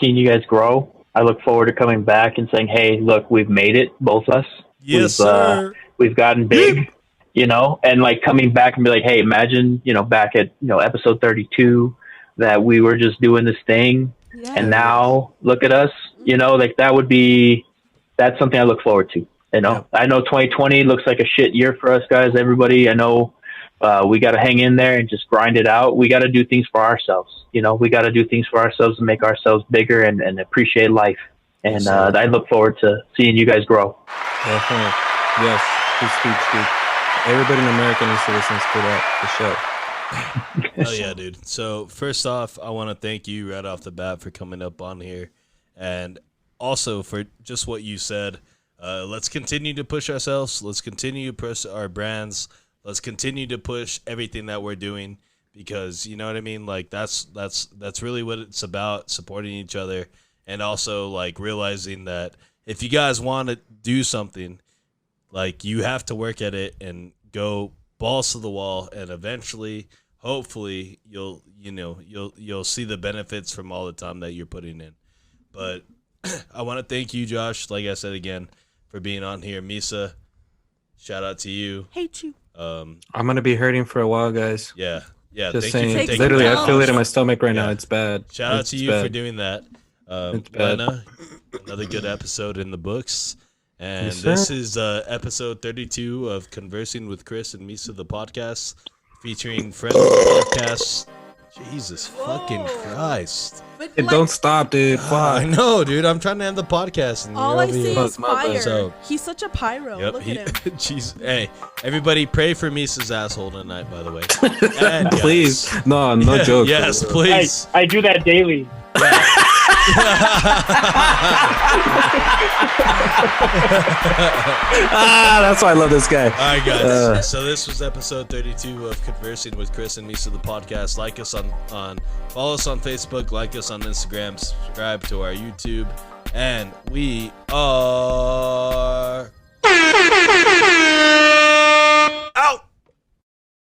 seeing you guys grow. I look forward to coming back and saying, hey, look, we've made it, both of us. Yes, sir. We've gotten big, and like coming back and be like, hey, imagine, back at, episode 32 that we were just doing this thing. Yeah. And now look at us, like that's something I look forward to. Yeah. I know 2020 looks like a shit year for us guys, everybody. I know we got to hang in there and just grind it out. We got to do things for ourselves. We got to do things for ourselves and make ourselves bigger and appreciate life. And I look forward to seeing you guys grow. Definitely. Yes. Good speech, dude. Everybody in America needs to listen to that, the show. Oh yeah, dude. So first off, I want to thank you right off the bat for coming up on here, and also for just what you said. Let's continue to push ourselves. Let's continue to push our brands. Let's continue to push everything that we're doing, because you know what I mean. Like that's really what it's about: supporting each other, and also like realizing that if you guys want to do something, like you have to work at it and go balls to the wall, and eventually, hopefully, you'll see the benefits from all the time that you're putting in. But I want to thank you, Josh, like I said again, for being on here. Misa, shout out to you. Hate you. I'm gonna be hurting for a while, guys. Yeah. Just saying. Literally, I feel it in my stomach right now. It's bad. Shout out to you for doing that. Lena, another good episode in the books. And yes, this is episode 32 of Conversing with Chris and Misa, the podcast, featuring friends of the podcast. Jesus fucking Christ. Don't stop, dude. I know, dude. I'm trying to end the podcast. And all I see is fire. So, he's such a pyro. Yep, look at him. Jeez. Hey, everybody pray for Misa's asshole tonight, by the way. And please. No joke. Yes, please. I do that daily. Yeah. That's why I love this guy. All right, guys. So this was episode 32 of Conversing with Chris and Misa, the podcast. Like us on follow us on Facebook, like us on Instagram, subscribe to our YouTube, and we are